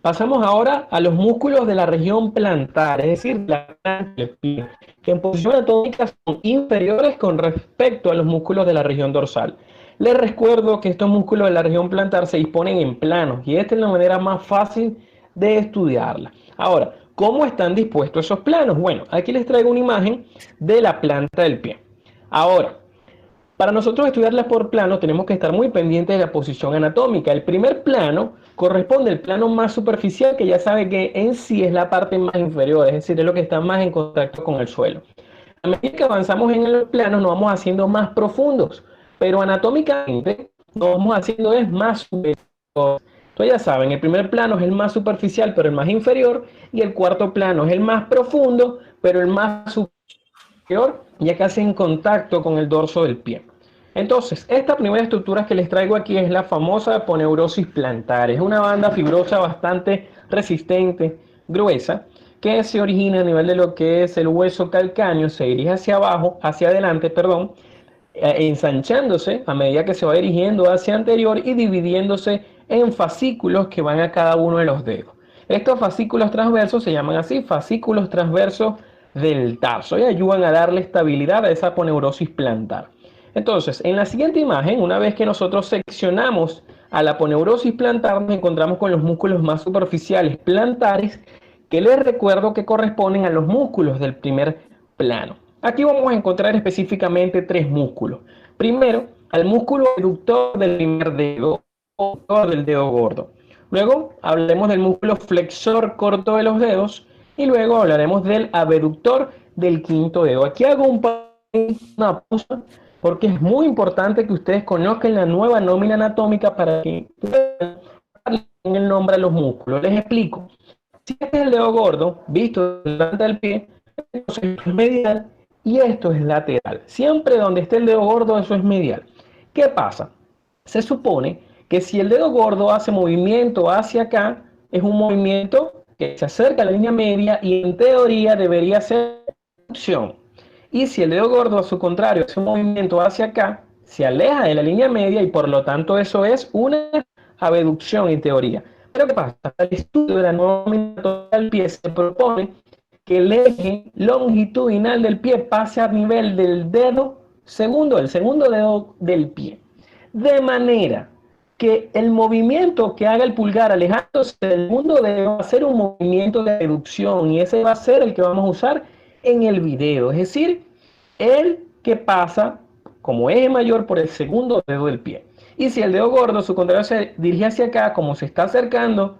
Pasamos ahora a los músculos de la región plantar, es decir, la planta del pie, que en posición anatómica son inferiores con respecto a los músculos de la región dorsal. Les recuerdo que estos músculos de la región plantar se disponen en planos y esta es la manera más fácil de estudiarla. Ahora, ¿cómo están dispuestos esos planos? Bueno, aquí les traigo una imagen de la planta del pie. Ahora, para nosotros estudiarla por plano tenemos que estar muy pendientes de la posición anatómica. El primer plano corresponde al plano más superficial, que ya sabe que en sí es la parte más inferior, es decir, es lo que está más en contacto con el suelo. A medida que avanzamos en los planos nos vamos haciendo más profundos, pero anatómicamente nos vamos haciendo es más superior. Entonces ya saben, el primer plano es el más superficial, pero el más inferior, y el cuarto plano es el más profundo, pero el más superior, ya casi en contacto con el dorso del pie. Entonces, esta primera estructura que les traigo aquí es la famosa aponeurosis plantar. Es una banda fibrosa bastante resistente, gruesa, que se origina a nivel de lo que es el hueso calcáneo, se dirige hacia abajo, hacia adelante, perdón, ensanchándose a medida que se va dirigiendo hacia anterior y dividiéndose en fascículos que van a cada uno de los dedos. Estos fascículos transversos se llaman así, fascículos transversos del tarso, y ayudan a darle estabilidad a esa aponeurosis plantar. Entonces, en la siguiente imagen, una vez que nosotros seccionamos a la aponeurosis plantar, nos encontramos con los músculos más superficiales plantares, que les recuerdo que corresponden a los músculos del primer plano. Aquí vamos a encontrar específicamente 3 músculos. Primero, al músculo abductor del primer dedo, o del dedo gordo. Luego, hablaremos del músculo flexor corto de los dedos, y luego hablaremos del abductor del quinto dedo. Aquí hago un una pausa porque es muy importante que ustedes conozcan la nueva nómina anatómica para que puedan darle el nombre a los músculos. Les explico. Si este es el dedo gordo, visto delante del pie, entonces esto es medial y esto es lateral. Siempre donde esté el dedo gordo, eso es medial. ¿Qué pasa? Se supone que si el dedo gordo hace movimiento hacia acá, es un movimiento que se acerca a la línea media y en teoría debería ser abducción. Y si el dedo gordo a su contrario hace un movimiento hacia acá, se aleja de la línea media y por lo tanto eso es una abducción en teoría. Pero ¿qué pasa? El estudio de la nómina del pie se propone que el eje longitudinal del pie pase a nivel del dedo segundo, el segundo dedo del pie. De manera que el movimiento que haga el pulgar alejándose del segundo dedo va a ser un movimiento de reducción y ese va a ser el que vamos a usar en el video. Es decir, el que pasa como eje mayor por el segundo dedo del pie. Y si el dedo gordo, su contrario, se dirige hacia acá, como se está acercando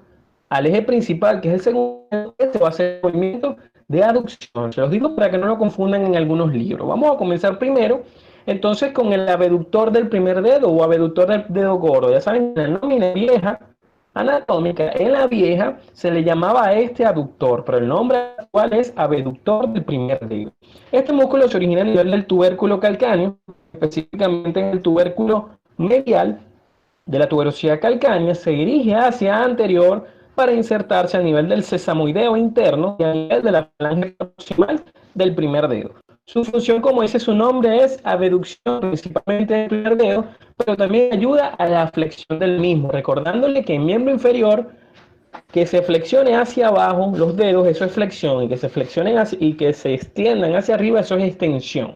al eje principal, que es el segundo, este va a ser el movimiento de aducción. Se los digo para que no lo confundan en algunos libros. Vamos a comenzar primero, entonces, con el abductor del primer dedo o abductor del dedo gordo. Ya saben, en la nómina vieja anatómica, en la vieja se le llamaba a este aductor, pero el nombre actual es abductor del primer dedo. Este músculo se origina a nivel del tubérculo calcáneo, específicamente en el tubérculo medial de la tuberosidad calcánea, se dirige hacia anterior para insertarse a nivel del sesamoideo interno y a nivel de la falange proximal del primer dedo. Su función, como dice su nombre, es abducción principalmente del primer dedo, pero también ayuda a la flexión del mismo, recordándole que en miembro inferior, que se flexione hacia abajo los dedos, eso es flexión, y que se flexionen y que se extiendan hacia arriba, eso es extensión.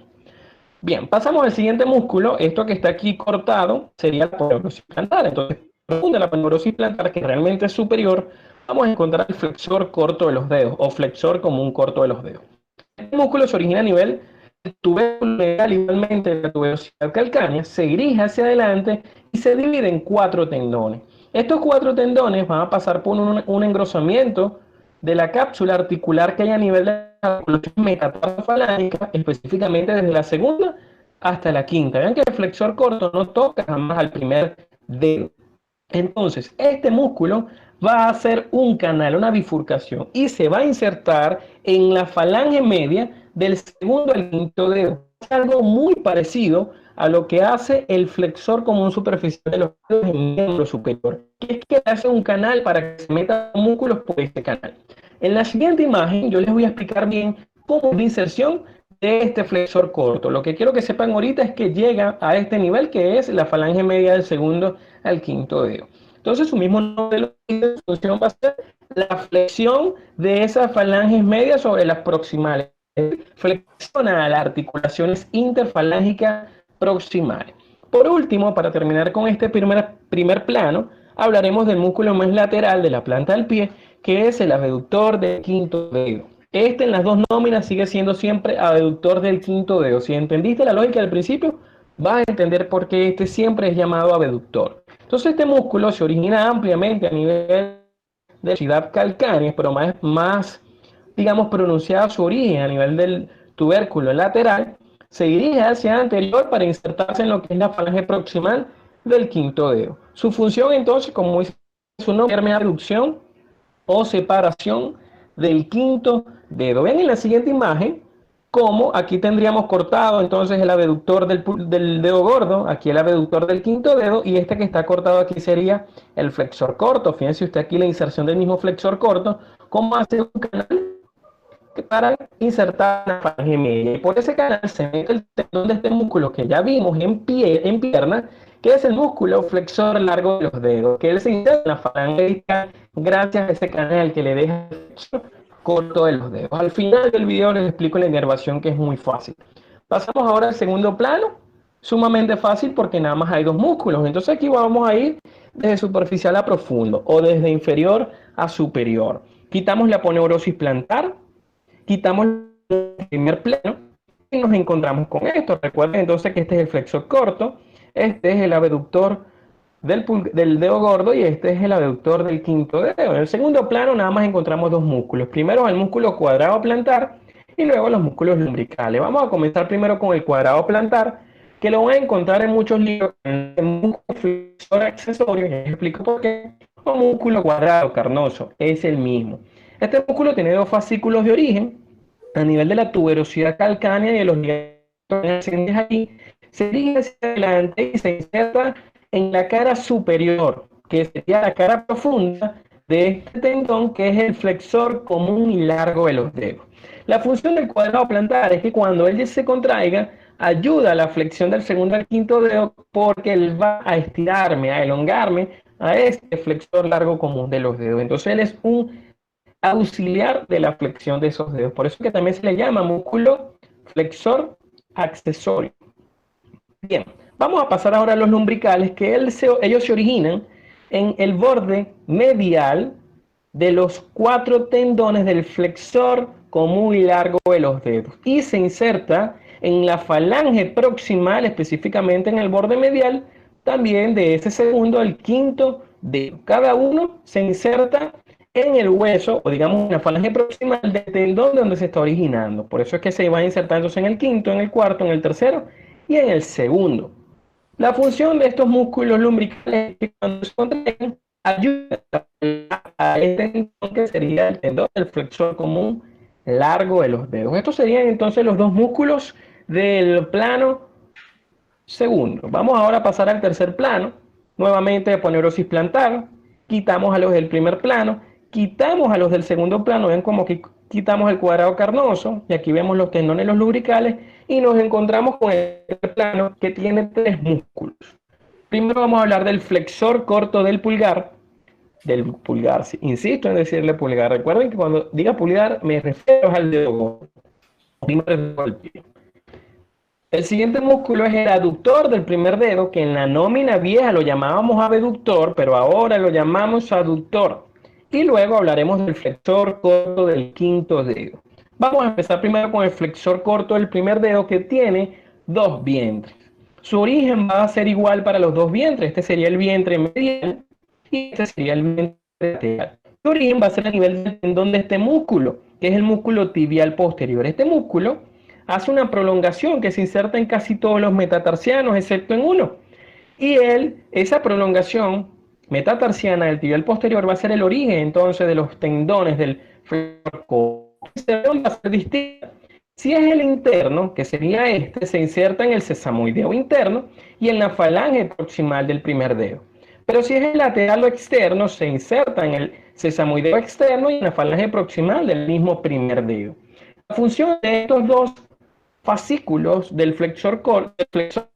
Bien, pasamos al siguiente músculo. Esto que está aquí cortado sería la aponeurosis plantar. Entonces, profunda la aponeurosis plantar, que realmente es superior, vamos a encontrar el flexor corto de los dedos, o flexor común corto de los dedos. Este músculo se origina a nivel del tubérculo medial, igualmente de la tuberosidad calcánea, se dirige hacia adelante y se divide en 4 tendones. Estos 4 tendones van a pasar por un engrosamiento de la cápsula articular que hay a nivel de la articulación metatarsofalánica, específicamente desde la segunda hasta la quinta. Vean que el flexor corto no toca jamás al primer dedo. Entonces, este músculo va a hacer un canal, una bifurcación, y se va a insertar en la falange media del segundo al quinto dedo. Es algo muy parecido a lo que hace el flexor común superficial de los dedos en el miembro superior, que es que hace un canal para que se metan músculos por este canal. En la siguiente imagen yo les voy a explicar bien cómo es la inserción de este flexor corto. Lo que quiero que sepan ahorita es que llega a este nivel que es la falange media del segundo al quinto dedo. Entonces su mismo nombre de función va a ser la flexión de esas falanges medias sobre las proximales. Flexiona las articulaciones interfalángicas proximales. Por último, para terminar con este primer plano, hablaremos del músculo más lateral de la planta del pie, que es el abductor del quinto dedo. Este en las dos nóminas sigue siendo siempre abductor del quinto dedo. Si entendiste la lógica del principio, vas a entender por qué este siempre es llamado abductor. Entonces este músculo se origina ampliamente a nivel de la ciudad calcánea, pero más digamos, pronunciada su origen a nivel del tubérculo lateral, se dirige hacia anterior para insertarse en lo que es la falange proximal del quinto dedo. Su función entonces, como dice su nombre, es la reducción o separación del quinto dedo. Ven en la siguiente imagen cómo aquí tendríamos cortado entonces el abductor del dedo gordo, aquí el abductor del quinto dedo, y este que está cortado aquí sería el flexor corto. Fíjense usted aquí la inserción del mismo flexor corto, cómo hace un canal para insertar la falange media. Y por ese canal se mete el tendón de este músculo que ya vimos en pierna, que es el músculo flexor largo de los dedos, que él se inserta en la falange gracias a ese canal que le deja el flexor corto de los dedos. Al final del video les explico la inervación, que es muy fácil. Pasamos ahora al segundo plano, sumamente fácil porque nada más hay 2 músculos. Entonces aquí vamos a ir desde superficial a profundo o desde inferior a superior. Quitamos la aponeurosis plantar, quitamos el primer plano y nos encontramos con esto. Recuerden entonces que este es el flexor corto, este es el abductor del dedo gordo y este es el abductor del quinto dedo. En el segundo plano nada más encontramos 2 músculos. Primero el músculo cuadrado plantar y luego los músculos lumbricales. Vamos a comenzar primero con el cuadrado plantar, que lo van a encontrar en muchos libros, en el músculo flexor accesorio, y les explico por qué, o músculo cuadrado carnoso, es el mismo. Este músculo tiene dos fascículos de origen, a nivel de la tuberosidad calcánea y de los ligamentos aquí, se dirige hacia adelante y se inserta en la cara superior, que sería la cara profunda de este tendón, que es el flexor común y largo de los dedos. La función del cuadrado plantar es que cuando él se contraiga, ayuda a la flexión del segundo al quinto dedo, porque él va a estirarme, a elongarme a este flexor largo común de los dedos. Entonces él es un auxiliar de la flexión de esos dedos. Por eso que también se le llama músculo flexor accesorio. Bien, vamos a pasar ahora a los lumbricales, que ellos se originan en el borde medial de los 4 tendones del flexor común y largo de los dedos y se inserta en la falange proximal, específicamente en el borde medial también de ese segundo al quinto dedo. Cada uno se inserta en el hueso, o digamos en la falange proximal del tendón donde se está originando. Por eso es que se va insertándose en el quinto, en el cuarto, en el tercero y en el segundo. La función de estos músculos lumbricales es que cuando se contraen, ayuda a este tendón que sería el tendón del flexor común largo de los dedos. Estos serían entonces los dos músculos del plano segundo. Vamos ahora a pasar al tercer plano. Nuevamente aponeurosis plantar. Quitamos a los del primer plano. Quitamos a los del segundo plano. Ven como que quitamos el cuadrado carnoso. Y aquí vemos los tendones, los lumbricales. Y nos encontramos con el plano que tiene 3 músculos. Primero vamos a hablar del flexor corto del pulgar. Sí, insisto en decirle pulgar. Recuerden que cuando diga pulgar me refiero al dedo gordo. El siguiente músculo es el aductor del primer dedo, que en la nómina vieja lo llamábamos abductor, pero ahora lo llamamos aductor. Y luego hablaremos del flexor corto del quinto dedo. Vamos a empezar primero con el flexor corto del primer dedo, que tiene 2 vientres. Su origen va a ser igual para los 2 vientres. Este sería el vientre medial y este sería el vientre lateral. Su origen va a ser a nivel del tendón de este músculo, que es el músculo tibial posterior. Este músculo hace una prolongación que se inserta en casi todos los metatarsianos, excepto en uno. Y esa prolongación metatarsiana del tibial posterior va a ser el origen entonces de los tendones del flexor corto. Va a ser distinta. Si es el interno, que sería este, se inserta en el sesamoideo interno y en la falange proximal del primer dedo. Pero si es el lateral o externo, se inserta en el sesamoideo externo y en la falange proximal del mismo primer dedo. La función de estos dos fascículos del flexor corto, del flexor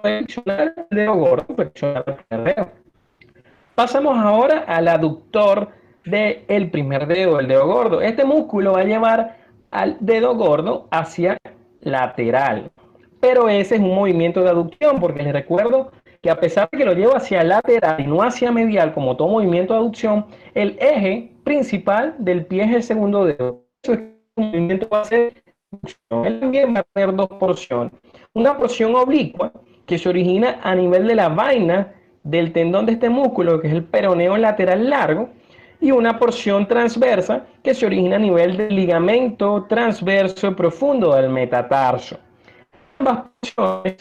flexionar el dedo gordo, flexionar el primer dedo. Pasamos ahora al aductor del primer dedo, el dedo gordo. Este músculo va a llevar al dedo gordo hacia lateral. Pero ese es un movimiento de aducción, porque les recuerdo que a pesar de que lo llevo hacia lateral y no hacia medial, como todo movimiento de aducción, el eje principal del pie es el segundo dedo. Eso es un movimiento va a ser aducción. Él también va a tener 2 porciones. Una porción oblicua, que se origina a nivel de la vaina del tendón de este músculo, que es el peroneo lateral largo, y una porción transversa que se origina a nivel del ligamento transverso profundo del metatarso. Ambas porciones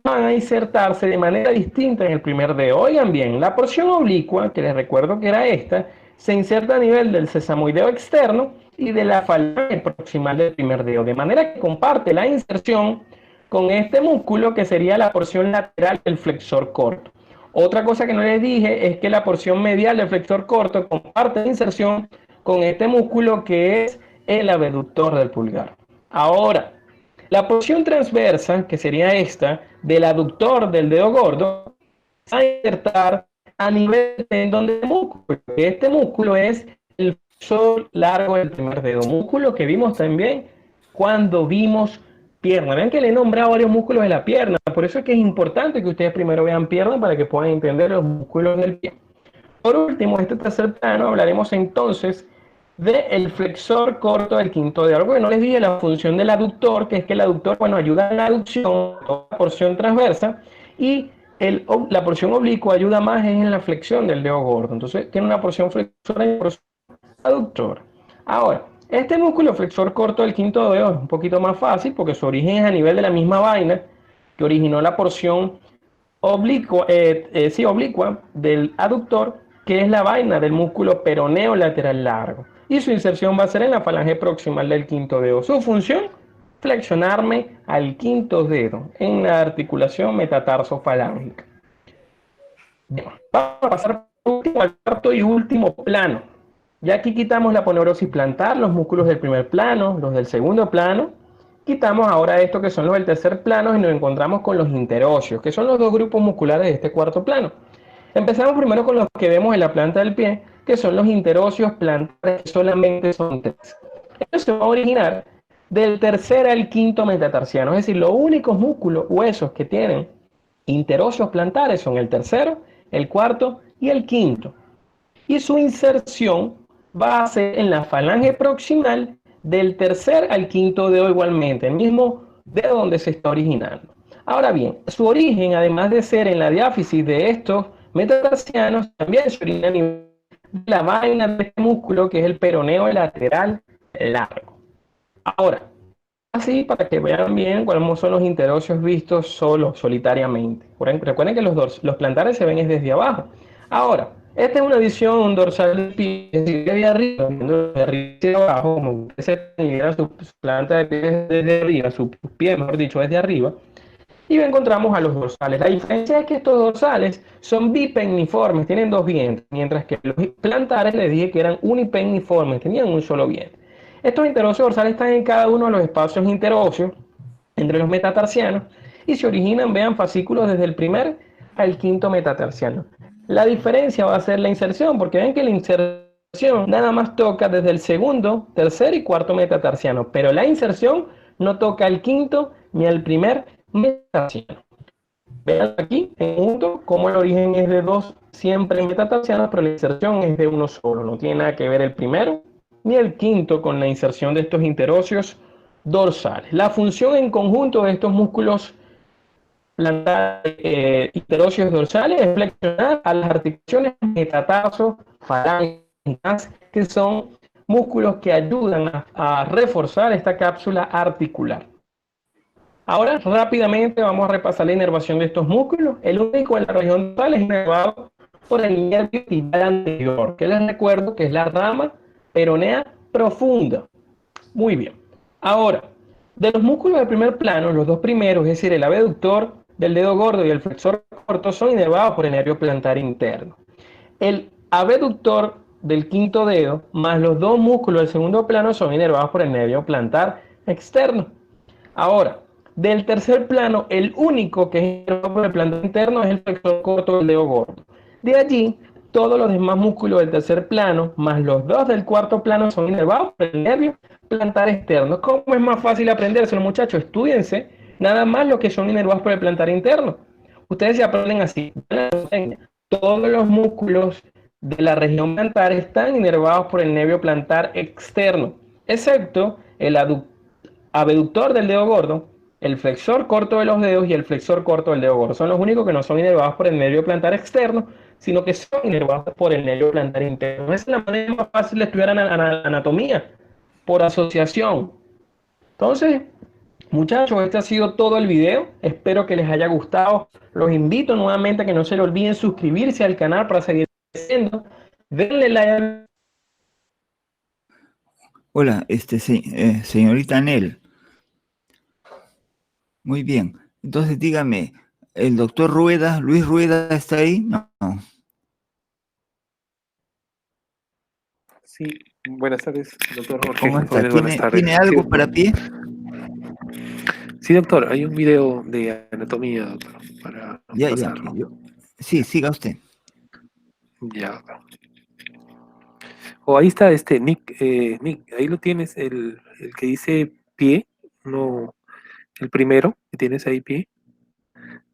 van a insertarse de manera distinta en el primer dedo. Oigan bien, la porción oblicua, que les recuerdo que era esta, se inserta a nivel del sesamoideo externo y de la falange proximal del primer dedo, de manera que comparte la inserción con este músculo que sería la porción lateral del flexor corto. Otra cosa que no les dije es que la porción medial del flexor corto comparte la inserción con este músculo que es el abductor del pulgar. Ahora, la porción transversa, que sería esta, del aductor del dedo gordo, va a insertar a nivel del tendón del músculo. Este músculo es el flexor largo del primer dedo, músculo que vimos también cuando vimos pierna. Vean que le he nombrado varios músculos de la pierna, por eso es que es importante que ustedes primero vean pierna para que puedan entender los músculos del pie. Por último, en este tercer plano hablaremos entonces del flexor corto del quinto dedo. Algo que no les dije, la función del aductor, que es que el aductor, bueno, ayuda en la aducción, la porción transversa, y la porción oblicua ayuda más en la flexión del dedo gordo. Entonces tiene una porción flexora y una porción aductor. Ahora, Este músculo flexor corto del quinto dedo es un poquito más fácil porque su origen es a nivel de la misma vaina que originó la porción oblicua, oblicua del aductor, que es la vaina del músculo peroneo lateral largo. Y su inserción va a ser en la falange proximal del quinto dedo. Su función, flexionarme al quinto dedo en la articulación metatarso-falángica. Bien, vamos a pasar al cuarto y último plano. Ya aquí quitamos la aponeurosis plantar, los músculos del primer plano, los del segundo plano. Quitamos ahora esto que son los del tercer plano y nos encontramos con los interóseos, que son los dos grupos musculares de este cuarto plano. Empezamos primero con los que vemos en la planta del pie, que son los interóseos plantares, que solamente son 3. Estos se van a originar del tercer al quinto metatarsiano, es decir, los únicos músculos, huesos que tienen interóseos plantares son el tercero, el cuarto y el quinto. Y su inserción va a ser en la falange proximal del tercer al quinto dedo igualmente, el mismo dedo donde se está originando. Ahora bien, su origen, además de ser en la diáfisis de estos metatarsianos, también se origina a nivel de la vaina de este músculo que es el peroneo lateral largo. Ahora, así para que vean bien cuáles son los interóseos vistos solos, solitariamente. Recuerden que los plantares se ven desde abajo. Ahora, esta es una visión dorsal del pie, es decir, desde arriba, viendo de arriba hacia abajo, como usted se mira su planta de pie desde arriba, su pie, mejor dicho, desde arriba, y encontramos a los dorsales. La diferencia es que estos dorsales son bipenniformes, tienen dos vientres, mientras que los plantares les dije que eran unipenniformes, tenían un solo vientre. Estos interóseos dorsales están en cada uno de los espacios interóseos entre los metatarsianos y se originan, vean, fascículos desde el primer al quinto metatarsiano. La diferencia va a ser la inserción, porque ven que la inserción nada más toca desde el segundo, tercer y cuarto metatarsiano, pero la inserción no toca al quinto ni al primer metatarsiano. Vean aquí en punto cómo el origen es de dos siempre metatarsianos, pero la inserción es de uno solo. No tiene nada que ver el primero ni el quinto con la inserción de estos interóseos dorsales. La función en conjunto de estos músculos plantares interóseos dorsales es flexionar a las articulaciones metatarso falángicas, que son músculos que ayudan a reforzar esta cápsula articular. Ahora rápidamente vamos a repasar la inervación de estos músculos. El único en la región dorsal es inervado por el nervio tibial anterior, que les recuerdo que es la rama peronea profunda. Muy bien. Ahora, de los músculos del primer plano, los dos primeros, es decir, el abductor del dedo gordo y el flexor corto, son inervados por el nervio plantar interno. El abductor del quinto dedo más los dos músculos del segundo plano son inervados por el nervio plantar externo. Ahora, del tercer plano, el único que es inervado por el plantar interno es el flexor corto del dedo gordo. De allí, todos los demás músculos del tercer plano, más los dos del cuarto plano, son inervados por el nervio plantar externo. ¿Cómo es más fácil aprendérselo, muchachos? Estudiense nada más los que son inervados por el plantar interno. Ustedes se aprenden así. Todos los músculos de la región plantar están inervados por el nervio plantar externo, excepto el abductor del dedo gordo, el flexor corto de los dedos y el flexor corto del dedo gordo. Son los únicos que no son inervados por el nervio plantar externo, sino que son inervados por el nervio plantar interno. Esa es la manera más fácil de estudiar anatomía, por asociación. Entonces, muchachos, este ha sido todo el video. Espero que les haya gustado. Los invito nuevamente a que no se le olviden suscribirse al canal para seguir creciendo. Denle like. Hola, señorita Anel. Muy bien. Entonces dígame, ¿el doctor Rueda, Luis Rueda, está ahí? No. Sí, buenas tardes, doctor Jorge. ¿Cómo está? Buenas tardes. ¿Tiene algo para pie? Sí, doctor, hay un video de anatomía, doctor, para pasarlo. Sí, siga usted. Ya, doctor. Ahí está Nick, Nick, ahí lo tienes, el que dice pie, no, el primero que tienes ahí pie.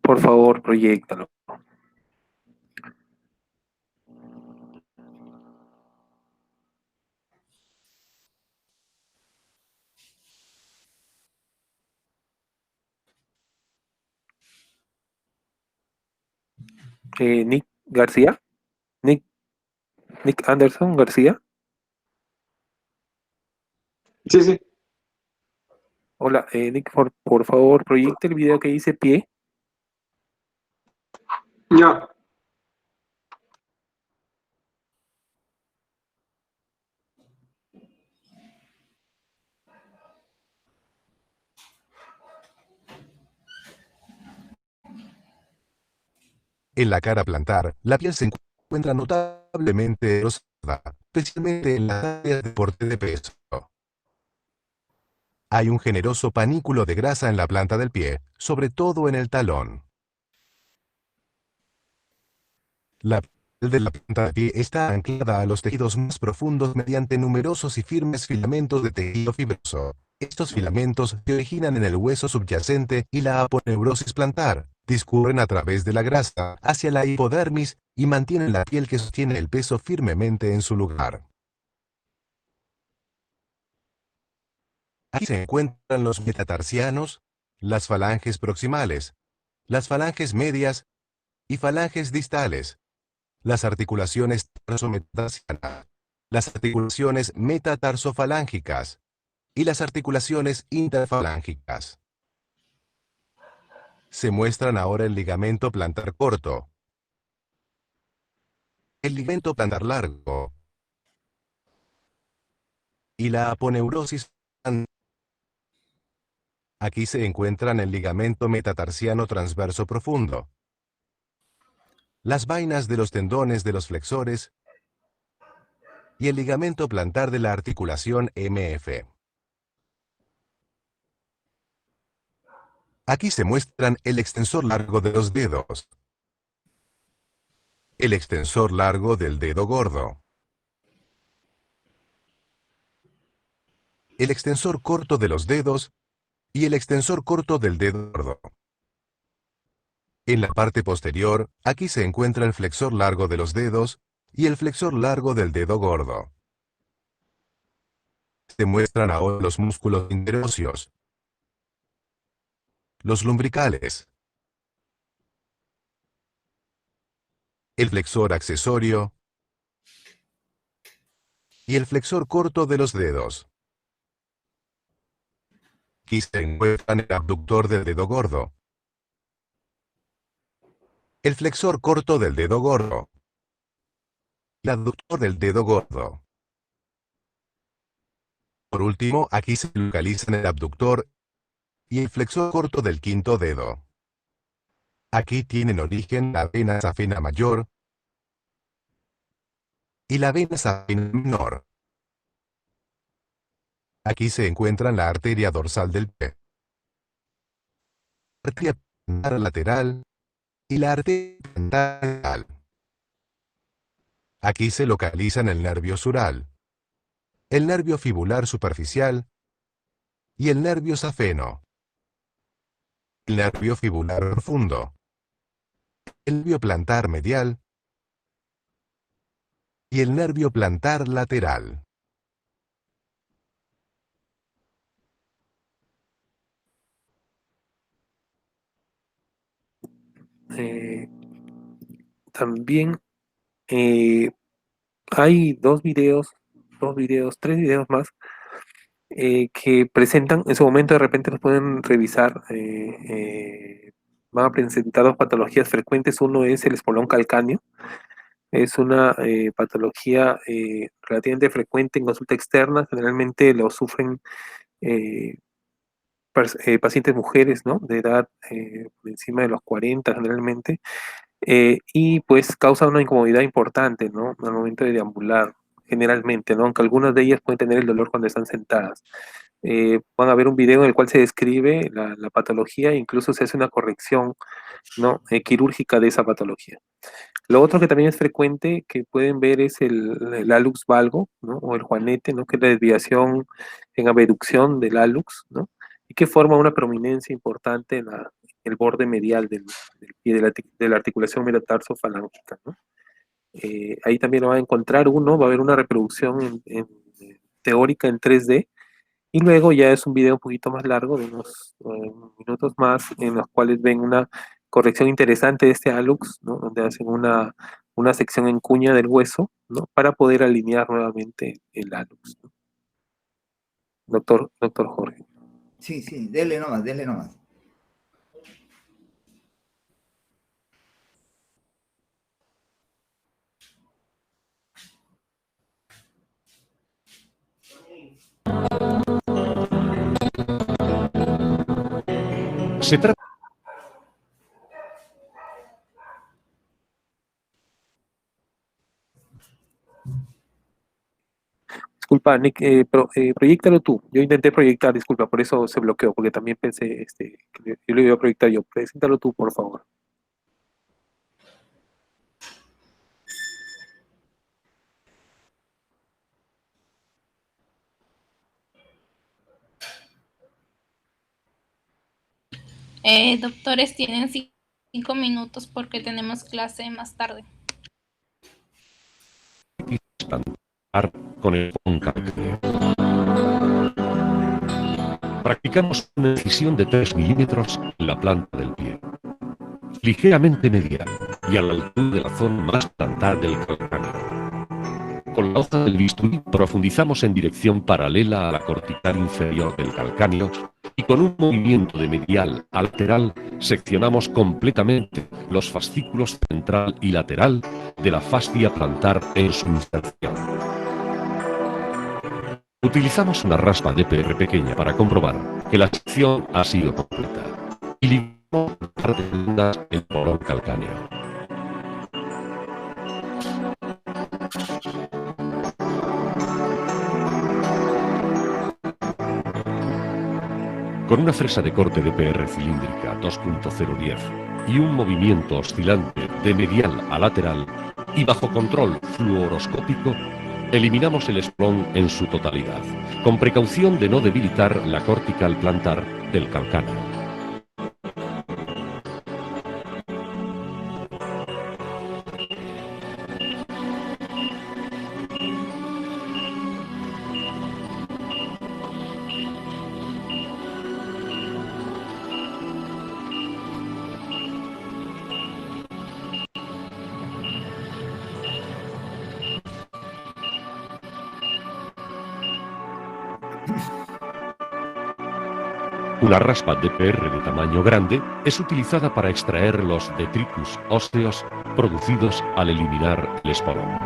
Por favor, proyéctalo. Nick García, Nick Anderson García. Sí, sí. Hola, Nick, por favor, proyecte el video que dice pie. Ya. En la cara plantar, la piel se encuentra notablemente erosada, especialmente en las áreas de porte de peso. Hay un generoso panículo de grasa en la planta del pie, sobre todo en el talón. La piel de la planta del pie está anclada a los tejidos más profundos mediante numerosos y firmes filamentos de tejido fibroso. Estos filamentos se originan en el hueso subyacente y la aponeurosis plantar, discurren a través de la grasa hacia la hipodermis y mantienen la piel que sostiene el peso firmemente en su lugar. Aquí se encuentran los metatarsianos, las falanges proximales, las falanges medias y falanges distales, las articulaciones tarsometatarsíanas, las articulaciones metatarsofalángicas y las articulaciones interfalángicas. Se muestran ahora el ligamento plantar corto, el ligamento plantar largo y la aponeurosis. Aquí se encuentran el ligamento metatarsiano transverso profundo, las vainas de los tendones de los flexores y el ligamento plantar de la articulación MF. Aquí se muestran el extensor largo de los dedos, el extensor largo del dedo gordo, el extensor corto de los dedos y el extensor corto del dedo gordo. En la parte posterior, aquí se encuentra el flexor largo de los dedos y el flexor largo del dedo gordo. Se muestran ahora los músculos interóseos, los lumbricales, el flexor accesorio y el flexor corto de los dedos. Aquí se encuentran el abductor del dedo gordo, el flexor corto del dedo gordo, el abductor del dedo gordo. Por último, aquí se localizan el abductor y el flexor corto del quinto dedo. Aquí tienen origen la vena safena mayor y la vena safena menor. Aquí se encuentran la arteria dorsal del pie, la arteria plantar lateral y la arteria plantar lateral. Aquí se localizan el nervio sural, el nervio fibular superficial y el nervio safeno, el nervio fibular profundo, el nervio plantar medial y el nervio plantar lateral. También hay tres videos más que presentan, en su momento de repente los pueden revisar, van a presentar dos patologías frecuentes. Uno es el espolón calcáneo, es una patología relativamente frecuente en consulta externa, generalmente lo sufren pacientes mujeres, ¿no? De edad por encima de los 40 generalmente, y pues causa una incomodidad importante, ¿no? Al momento de deambular, generalmente, ¿no? Aunque algunas de ellas pueden tener el dolor cuando están sentadas. Van a ver un video en el cual se describe la patología e incluso se hace una corrección, ¿no? Quirúrgica de esa patología. Lo otro que también es frecuente que pueden ver es el hallux valgo, ¿no? O el juanete, ¿no? Que es la desviación en abducción del hallux, ¿no? Y que forma una prominencia importante en el borde medial del pie de la articulación metatarsofalángica, ¿no? Ahí también lo va a encontrar va a haber una reproducción teórica en 3D, y luego ya es un video un poquito más largo, de unos minutos más, en los cuales ven una corrección interesante de este hallux, ¿no? Donde hacen una sección en cuña del hueso, ¿no? Para poder alinear nuevamente el hallux, ¿no? doctor Jorge. Sí, sí, dele nomás, dele nomás. Se trata Disculpa, Nick, proyéctalo tú. Yo intenté proyectar, disculpa, por eso se bloqueó, porque también pensé que yo lo iba a proyectar yo. Preséntalo tú, por favor. Doctores, tienen 5 minutos porque tenemos clase más tarde. con el cóncavo. Practicamos una incisión de 3 milímetros en la planta del pie, ligeramente medial y a la altura de la zona más plantar del calcáneo. Con la hoja del bisturí profundizamos en dirección paralela a la cortical inferior del calcáneo y con un movimiento de medial a lateral seccionamos completamente los fascículos central y lateral de la fascia plantar en su inserción. Utilizamos una raspa de PR pequeña para comprobar que la sección ha sido completa y limamos parte de el porón calcáneo. Con una fresa de corte de PR cilíndrica 2.010 y un movimiento oscilante de medial a lateral y bajo control fluoroscópico, eliminamos el espolón en su totalidad, con precaución de no debilitar la cortical plantar del calcáneo. Una raspa de PR de tamaño grande es utilizada para extraer los detritus óseos producidos al eliminar el espolón.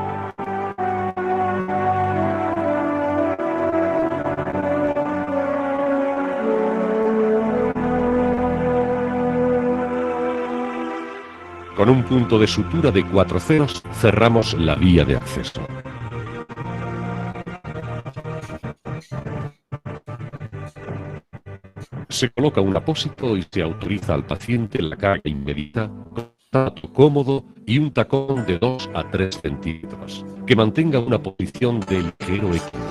Con un punto de sutura de 4 ceros cerramos la vía de acceso. Se coloca un apósito y se autoriza al paciente la carga inmediata con un tato cómodo y un tacón de 2 a 3 centímetros, que mantenga una posición de ligero equilibrio.